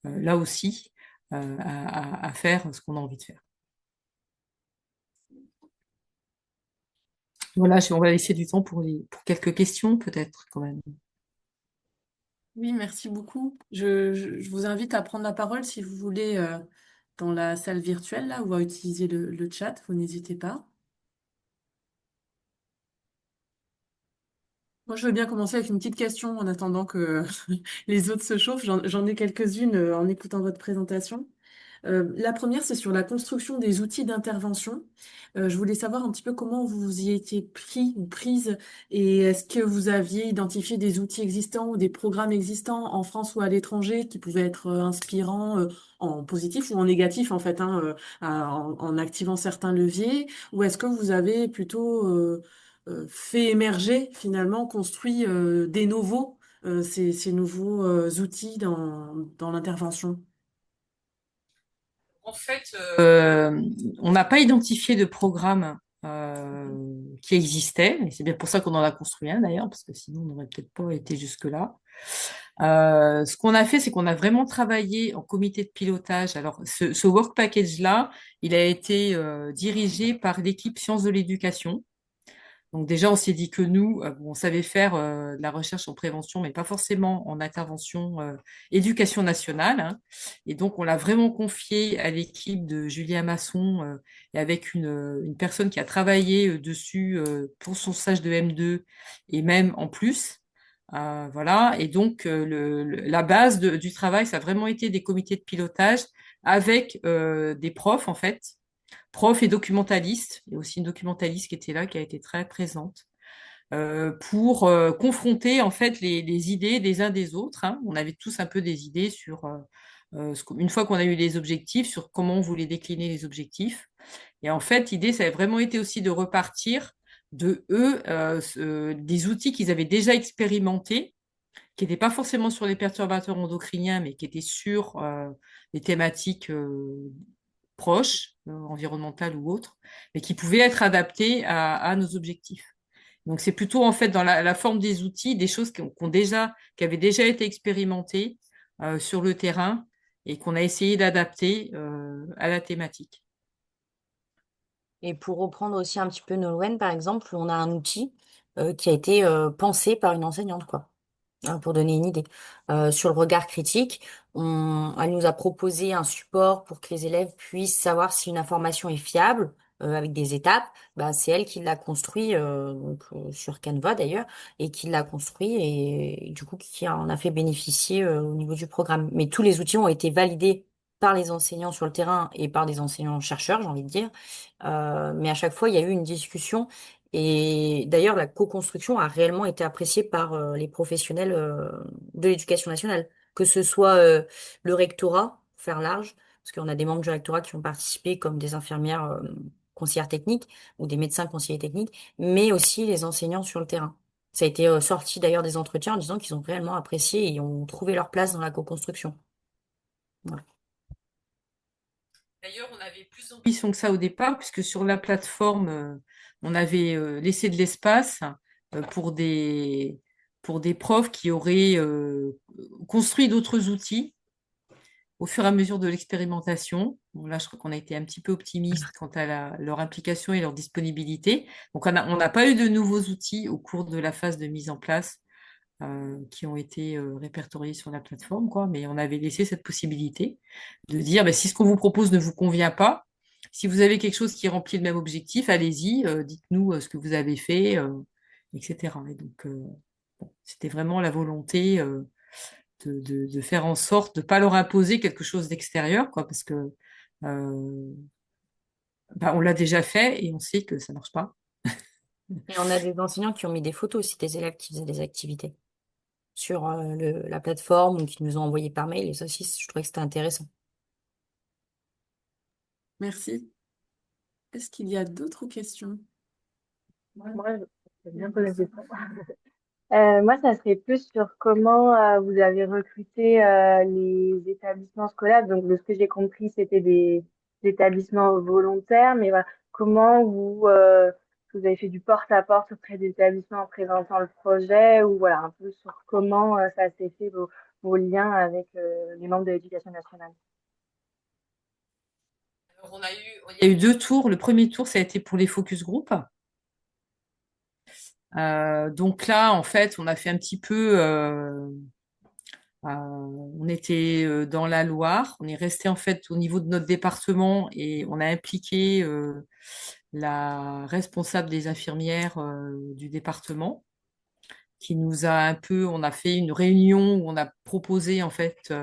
là aussi à faire ce qu'on a envie de faire. Voilà, on va laisser du temps pour quelques questions peut-être quand même. Oui, merci beaucoup. Je vous invite à prendre la parole si vous voulez dans la salle virtuelle, là, ou à utiliser le chat, vous n'hésitez pas. Moi, je veux bien commencer avec une petite question en attendant que les autres se chauffent. J'en ai quelques-unes en écoutant votre présentation. La première, c'est sur la construction des outils d'intervention. Je voulais savoir un petit peu comment vous y étiez pris ou prise et est-ce que vous aviez identifié des outils existants ou des programmes existants en France ou à l'étranger qui pouvaient être inspirants en positif ou en négatif en fait, hein, en activant certains leviers, ou est-ce que vous avez plutôt fait émerger finalement, construit des nouveaux ces nouveaux outils dans l'intervention? En fait, on n'a pas identifié de programme qui existait, et c'est bien pour ça qu'on en a construit un d'ailleurs, parce que sinon on n'aurait peut-être pas été jusque-là. Ce qu'on a fait, c'est qu'on a vraiment travaillé en comité de pilotage. Alors, ce work package-là, il a été dirigé par l'équipe sciences de l'éducation. Donc déjà, on s'est dit que nous, on savait faire de la recherche en prévention, mais pas forcément en intervention éducation nationale, hein. Et donc, on l'a vraiment confié à l'équipe de Julien Masson et avec une personne qui a travaillé dessus pour son stage de M2 et même en plus. Voilà. Et donc, la base du travail, ça a vraiment été des comités de pilotage avec des profs, en fait, prof et documentaliste. Il y a aussi une documentaliste qui était là, qui a été très présente, pour confronter en fait les idées des uns des autres, hein. On avait tous un peu des idées sur, une fois qu'on a eu les objectifs, sur comment on voulait décliner les objectifs. Et en fait, l'idée, ça a vraiment été aussi de repartir de eux, des outils qu'ils avaient déjà expérimentés, qui n'étaient pas forcément sur les perturbateurs endocriniens, mais qui étaient sur les thématiques proches, environnementales ou autres, mais qui pouvaient être adaptés à nos objectifs. Donc c'est plutôt en fait dans la forme des outils, des choses qui avaient déjà été expérimentées sur le terrain et qu'on a essayé d'adapter à la thématique. Et pour reprendre aussi un petit peu Nolwenn, par exemple, on a un outil qui a été pensé par une enseignante, quoi. Pour donner une idée. Sur le regard critique, elle nous a proposé un support pour que les élèves puissent savoir si une information est fiable, avec des étapes. Bah, c'est elle qui l'a construit, sur Canva d'ailleurs, et qui l'a construit et du coup qui en a fait bénéficier au niveau du programme. Mais tous les outils ont été validés par les enseignants sur le terrain et par des enseignants-chercheurs, j'ai envie de dire. Mais à chaque fois, il y a eu une discussion et d'ailleurs, la co-construction a réellement été appréciée par les professionnels de l'éducation nationale, que ce soit le rectorat, pour faire large, parce qu'on a des membres du rectorat qui ont participé, comme des infirmières conseillères techniques ou des médecins conseillers techniques, mais aussi les enseignants sur le terrain. Ça a été sorti d'ailleurs des entretiens en disant qu'ils ont réellement apprécié et ont trouvé leur place dans la co-construction. Voilà. D'ailleurs, on avait plus d'ambition que ça au départ, puisque sur la plateforme, on avait laissé de l'espace pour pour des profs qui auraient construit d'autres outils au fur et à mesure de l'expérimentation. Bon, là, je crois qu'on a été un petit peu optimiste quant à leur implication et leur disponibilité. Donc, on n'a pas eu de nouveaux outils au cours de la phase de mise en place qui ont été répertoriés sur la plateforme, quoi. Mais on avait laissé cette possibilité de dire, bah, si ce qu'on vous propose ne vous convient pas, si vous avez quelque chose qui remplit le même objectif, allez-y, dites-nous ce que vous avez fait, etc. Et donc, bon, c'était vraiment la volonté de faire en sorte de ne pas leur imposer quelque chose d'extérieur, quoi, parce que bah, on l'a déjà fait et on sait que ça marche pas. Et on a des enseignants qui ont mis des photos aussi des élèves qui faisaient des activités sur la plateforme ou qui nous ont envoyé par mail. Et ça aussi, je trouvais que c'était intéressant. Merci. Est-ce qu'il y a d'autres questions? Moi, je vais bien poser une question. Moi, ça serait plus sur comment vous avez recruté les établissements scolaires. Donc, de ce que j'ai compris, c'était des établissements volontaires, mais voilà, comment vous avez fait du porte-à-porte auprès des établissements en présentant le projet, ou voilà, un peu sur comment ça s'est fait vos liens avec les membres de l'éducation nationale. Alors, il y a eu deux tours. Le premier tour, ça a été pour les focus group. Donc là, en fait, on a fait un petit peu. On était dans la Loire. On est resté en fait au niveau de notre département et on a impliqué la responsable des infirmières du département qui nous a un peu. On a fait une réunion où on a proposé en fait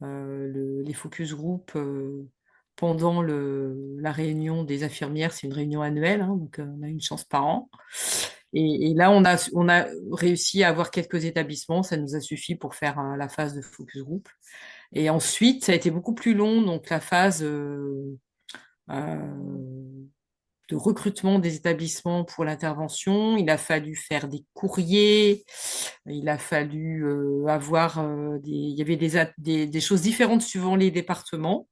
les focus group pendant la réunion des infirmières. C'est une réunion annuelle, hein, donc on a une chance par an. Et là, on a réussi à avoir quelques établissements. Ça nous a suffi pour faire la phase de focus group. Et ensuite, ça a été beaucoup plus long, donc la phase de recrutement des établissements pour l'intervention. Il a fallu faire des courriers, il a fallu avoir il y avait des choses différentes suivant les départements.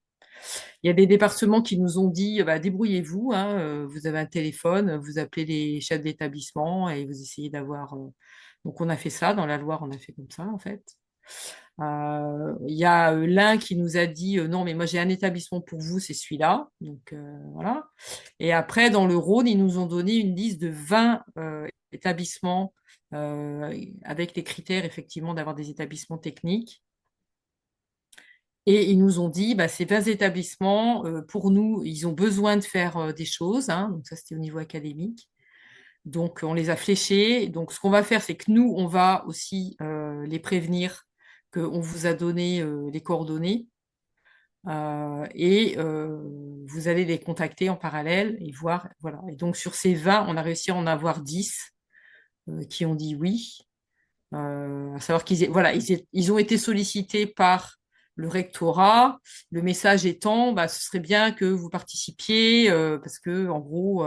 Il y a des départements qui nous ont dit, bah, débrouillez-vous, hein, vous avez un téléphone, vous appelez les chefs d'établissement et vous essayez d'avoir. Donc on a fait ça, dans la Loire, on a fait comme ça en fait. Il y a l'un qui nous a dit non, mais moi j'ai un établissement pour vous, c'est celui-là. Donc voilà. Et après, dans le Rhône, ils nous ont donné une liste de 20 établissements avec les critères effectivement d'avoir des établissements techniques. Et ils nous ont dit, bah, ces 20 établissements, pour nous, ils ont besoin de faire des choses, hein. Donc ça, c'était au niveau académique. Donc on les a fléchés. Donc ce qu'on va faire, c'est que nous, on va aussi les prévenir qu'on vous a donné les coordonnées et vous allez les contacter en parallèle et voir. Voilà. Et donc sur ces 20, on a réussi à en avoir 10 qui ont dit oui. À savoir voilà, ils ont été sollicités par le rectorat. Le message étant, bah, ce serait bien que vous participiez parce que, en gros,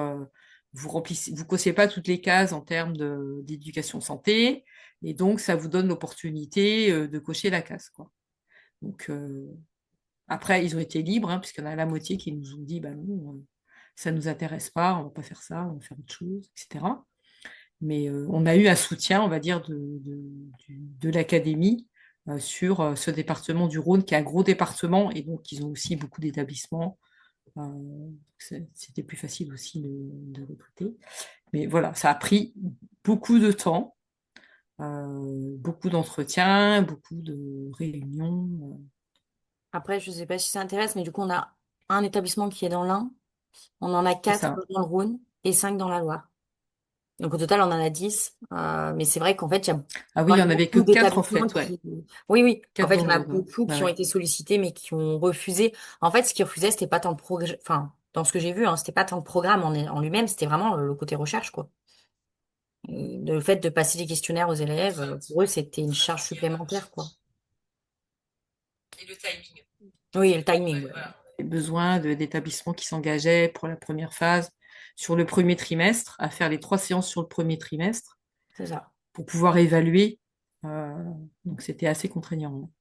vous cochiez pas toutes les cases en termes d'éducation santé, et donc ça vous donne l'opportunité de cocher la case, quoi. Donc après, ils ont été libres, hein, puisqu'il y en a la moitié qui nous ont dit, bah non, ça nous intéresse pas, on va pas faire ça, on va faire autre chose, etc. Mais on a eu un soutien, on va dire, de l'académie sur ce département du Rhône, qui est un gros département, et donc ils ont aussi beaucoup d'établissements. C'était plus facile aussi de recruter. Mais voilà, ça a pris beaucoup de temps, beaucoup d'entretiens, beaucoup de réunions. Après, je sais pas si ça intéresse, mais du coup, on a un établissement qui est dans l'Ain, on en a C'est 4 ça. dans le Rhône et 5 dans la Loire. Donc au total, on en a 10. Mais c'est vrai qu'en fait, il y a Ah oui, il n'y vraiment en avait que beaucoup 4 en d'établissements fait, ouais. qui... Oui, oui. En 4 fait, il dans y le en a Rhône, ouais. beaucoup Ouais, qui ont ouais. été sollicités, mais qui ont refusé. En fait, ce qu'ils refusaient, c'était pas tant le progrès... Enfin, dans ce que j'ai vu, hein, c'était pas tant le programme en lui-même, c'était vraiment le côté recherche, quoi. Le fait de passer des questionnaires aux élèves, pour eux, c'était une charge supplémentaire, quoi. Et le timing. Oui, et le timing, Ouais, ouais. voilà. Besoin d'établissements qui s'engageaient pour la première phase sur le premier trimestre, à faire les 3 séances sur le premier trimestre C'est ça. pour pouvoir évaluer. Euh, donc c'était assez contraignant.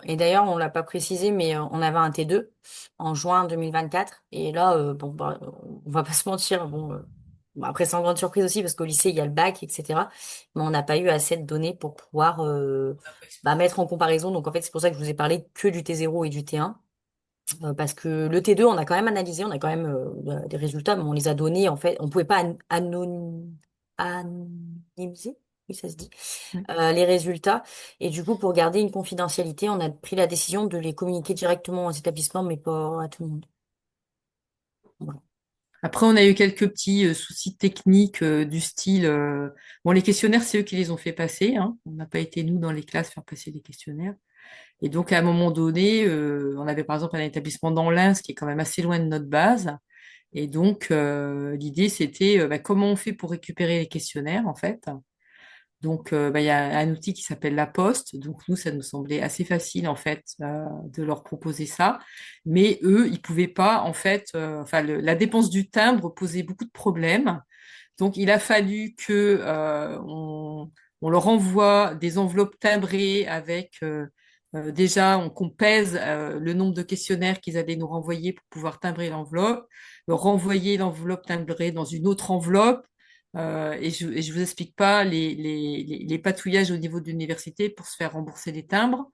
Et d'ailleurs, on l'a pas précisé, mais on avait un T2 en juin 2024. Et là, bon, bah, on va pas se mentir. Bon, après, sans grande surprise aussi, parce qu'au lycée, il y a le bac, etc. Mais on n'a pas eu assez de données pour pouvoir bah, mettre en comparaison. Donc, en fait, c'est pour ça que je vous ai parlé que du T0 et du T1. Parce que le T2, on a quand même analysé, on a quand même des résultats, mais on les a donnés, en fait. On pouvait pas anonymiser. oui, ça se dit, Oui. les résultats. Et du coup, pour garder une confidentialité, on a pris la décision de les communiquer directement aux établissements, mais pas à tout le monde. Voilà. Après, on a eu quelques petits soucis techniques du style. Bon, les questionnaires, c'est eux qui les ont fait passer, hein. On n'a pas été, nous, dans les classes, faire passer les questionnaires. Et donc, à un moment donné, on avait par exemple un établissement dans l'Ain, ce qui est quand même assez loin de notre base. Et donc, l'idée, c'était bah, comment on fait pour récupérer les questionnaires, en fait. Donc, bah, il y a un outil qui s'appelle La Poste. Donc, nous, ça nous semblait assez facile, en fait, de leur proposer ça. Mais eux, ils pouvaient pas, en fait, enfin, la dépense du timbre posait beaucoup de problèmes. Donc, il a fallu que on leur envoie des enveloppes timbrées avec déjà qu'on pèse le nombre de questionnaires qu'ils allaient nous renvoyer pour pouvoir timbrer l'enveloppe, leur renvoyer l'enveloppe timbrée dans une autre enveloppe. Et je vous explique pas les patouillages au niveau de l'université pour se faire rembourser les timbres.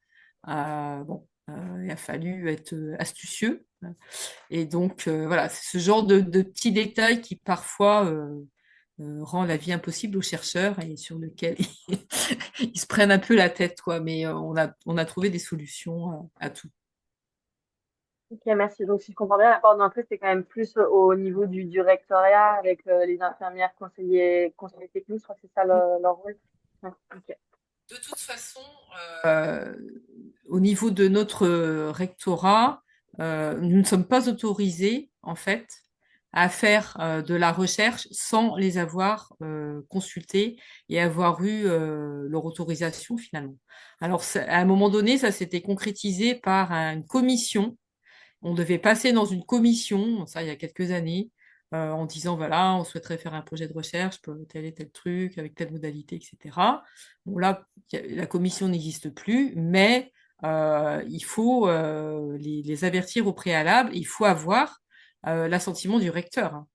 Bon, il a fallu être astucieux. Et donc, voilà, c'est ce genre de petits détails qui parfois rend la vie impossible aux chercheurs et sur lequel ils se prennent un peu la tête, quoi. Mais on a trouvé des solutions à tout. Ok, merci. Donc, si je comprends bien, la porte d'entrée, c'est quand même plus au niveau du rectorat avec les infirmières conseillers techniques. Je crois que c'est ça leur rôle. Ouais, ok. De toute façon, euh, au niveau de notre rectorat, nous ne sommes pas autorisés, en fait, à faire de la recherche sans les avoir consultés et avoir eu leur autorisation finalement. Alors, à un moment donné, ça s'était concrétisé par une commission. On devait passer dans une commission, ça il y a quelques années, en disant voilà, on souhaiterait faire un projet de recherche pour tel et tel truc, avec telle modalité, etc. Bon, là, la commission n'existe plus, mais il faut les avertir au préalable, il faut avoir l'assentiment du recteur, hein.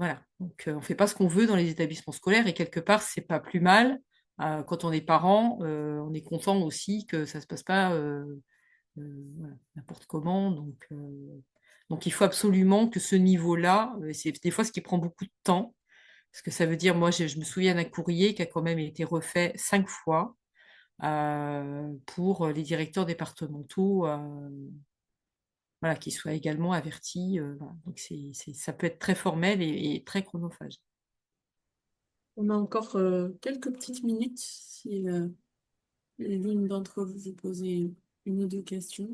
Voilà. Donc, on ne fait pas ce qu'on veut dans les établissements scolaires et quelque part, c'est pas plus mal. Quand on est parent, on est content aussi que ça se passe pas voilà, n'importe comment. Donc, il faut absolument que ce niveau-là, c'est des fois ce qui prend beaucoup de temps, parce que ça veut dire, moi, je me souviens d'un courrier qui a quand même été refait 5 fois pour les directeurs départementaux, voilà, qu'ils soient également avertis. Voilà. Donc, ça peut être très formel et très chronophage. On a encore quelques petites minutes si l'une d'entre vous veut poser une ou deux questions.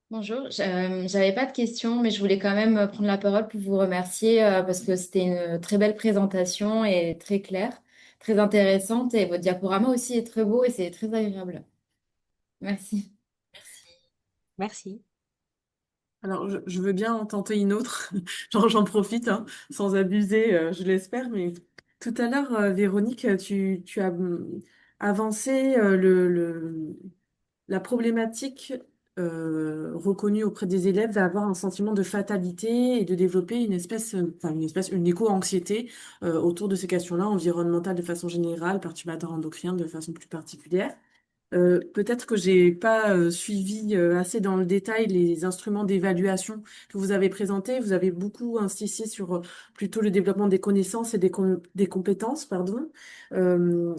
Bonjour, j'avais pas de questions, mais je voulais quand même prendre la parole pour vous remercier parce que c'était une très belle présentation et très claire, très intéressante et votre diaporama aussi est très beau et c'est très agréable. Merci. Merci. Alors, je veux bien en tenter une autre. Genre, j'en profite, hein, sans abuser, je l'espère. Mais tout à l'heure, Véronique, tu as avancé la problématique reconnue auprès des élèves d'avoir un sentiment de fatalité et de développer une éco-anxiété autour de ces questions-là, environnementales de façon générale, perturbateurs endocriniens de façon plus particulière. Peut-être que j'ai pas suivi assez dans le détail les instruments d'évaluation que vous avez présentés. Vous avez beaucoup insisté sur plutôt le développement des connaissances et des compétences, pardon, euh,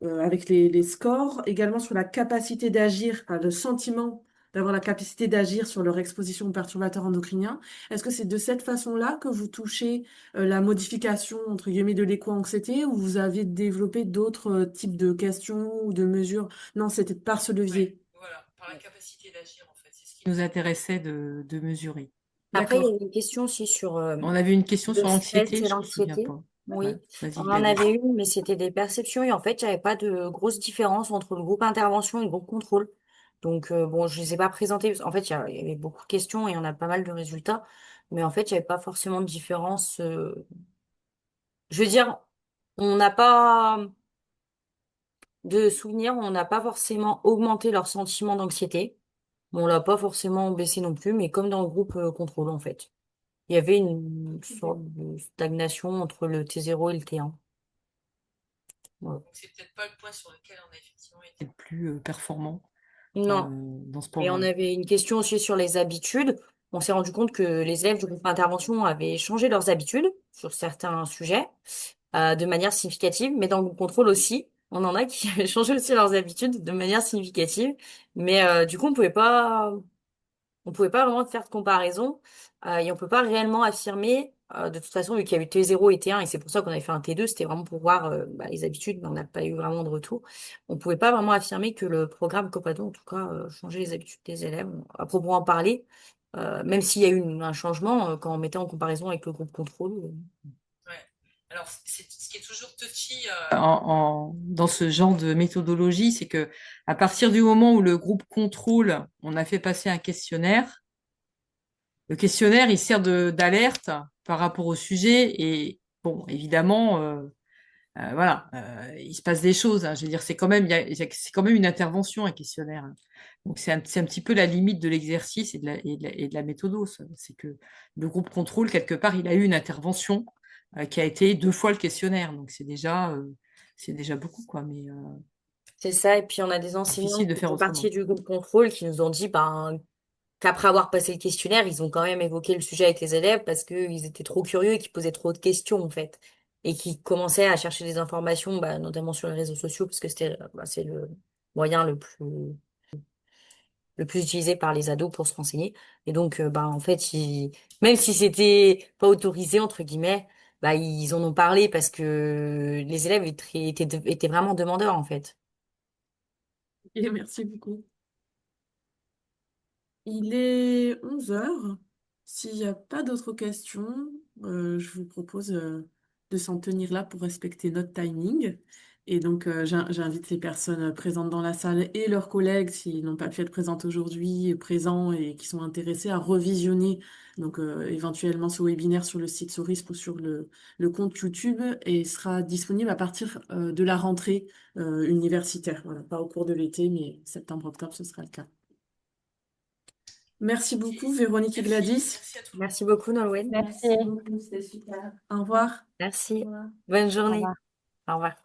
avec les scores, également sur la capacité d'agir, enfin, le sentiment d'avoir la capacité d'agir sur leur exposition aux perturbateurs endocriniens. Est-ce que c'est de cette façon-là que vous touchez la modification, entre guillemets, de l'éco-anxiété, ou vous avez développé d'autres types de questions ou de mesures? Non, c'était par ce Ouais, levier. voilà, par la capacité d'agir, en fait. C'est ce qui nous intéressait de mesurer. Après, il y a D'accord. une question aussi sur On avait une question le sur stress l'anxiété, et je me souviens l'anxiété. pas. Ouais, Oui, vas-y, on en Gladys. avait une, mais c'était des perceptions et en fait, il n'y avait pas de grosse différence entre le groupe intervention et le groupe contrôle. Donc, bon, je ne les ai pas présentés. En fait, il y avait beaucoup de questions et on a pas mal de résultats, mais en fait, il n'y avait pas forcément de différence. Je veux dire, on n'a pas de souvenirs, on n'a pas forcément augmenté leur sentiment d'anxiété. On l'a pas forcément baissé non plus, mais comme dans le groupe contrôle, en fait. Il y avait une sorte de stagnation entre le T0 et le T1. Voilà. Donc, c'est peut-être pas le point sur lequel on a effectivement été le plus performant Non. dans ce Et on programme. avait une question aussi sur les habitudes. On s'est rendu compte que les élèves du groupe intervention avaient changé leurs habitudes sur certains sujets. de manière significative, mais dans le contrôle aussi, on en a qui avaient changé aussi leurs habitudes de manière significative, mais du coup, on pouvait pas vraiment faire de comparaison et on peut pas réellement affirmer, de toute façon, vu qu'il y a eu T0 et T1, et c'est pour ça qu'on avait fait un T2, c'était vraiment pour voir bah, les habitudes, mais on n'a pas eu vraiment de retour. On pouvait pas vraiment affirmer que le programme Copado, en tout cas, changeait les habitudes des élèves. À proprement parler, même s'il y a eu un changement quand on mettait en comparaison avec le groupe contrôle. Ouais. Alors, ce qui est toujours touchy dans ce genre de méthodologie, c'est que à partir du moment où le groupe contrôle, on a fait passer un questionnaire, le questionnaire, il sert d'alerte par rapport au sujet et bon, évidemment, voilà, il se passe des choses, hein. Je veux dire, c'est quand même, c'est quand même une intervention, un questionnaire, hein. Donc, c'est un petit peu la limite de l'exercice et de la méthode. C'est que le groupe contrôle, quelque part, il a eu une intervention qui a été 2 fois le questionnaire. Donc, c'est déjà beaucoup, quoi. Mais C'est ça, et puis on a des enseignants difficile de qui faire font partie autrement. du groupe contrôle qui nous ont dit ben, qu'après avoir passé le questionnaire, ils ont quand même évoqué le sujet avec les élèves parce qu'ils étaient trop curieux et qu'ils posaient trop de questions en fait. Et qui commençaient à chercher des informations, bah, notamment sur les réseaux sociaux, parce que c'est le moyen le plus utilisé par les ados pour se renseigner. Et donc, bah, en fait, même si c'était pas autorisé, entre guillemets, bah, ils en ont parlé parce que les élèves étaient vraiment demandeurs en fait. Et merci beaucoup. Il est 11 heures. S'il n'y a pas d'autres questions, je vous propose de s'en tenir là pour respecter notre timing. Et donc, j'invite les personnes présentes dans la salle et leurs collègues, s'ils n'ont pas pu être présents aujourd'hui, présents et qui sont intéressés à revisionner donc, éventuellement ce webinaire sur le site Sorisp ou sur le compte YouTube et sera disponible à partir de la rentrée universitaire. Voilà, pas au cours de l'été, mais septembre-octobre, ce sera le cas. Merci beaucoup, Véronique et Gladys. Merci à tout le monde. Merci beaucoup, Nolwenn. Merci. Merci beaucoup, c'était super. Au revoir. Merci. Au revoir. Bonne Au journée. revoir. Au revoir.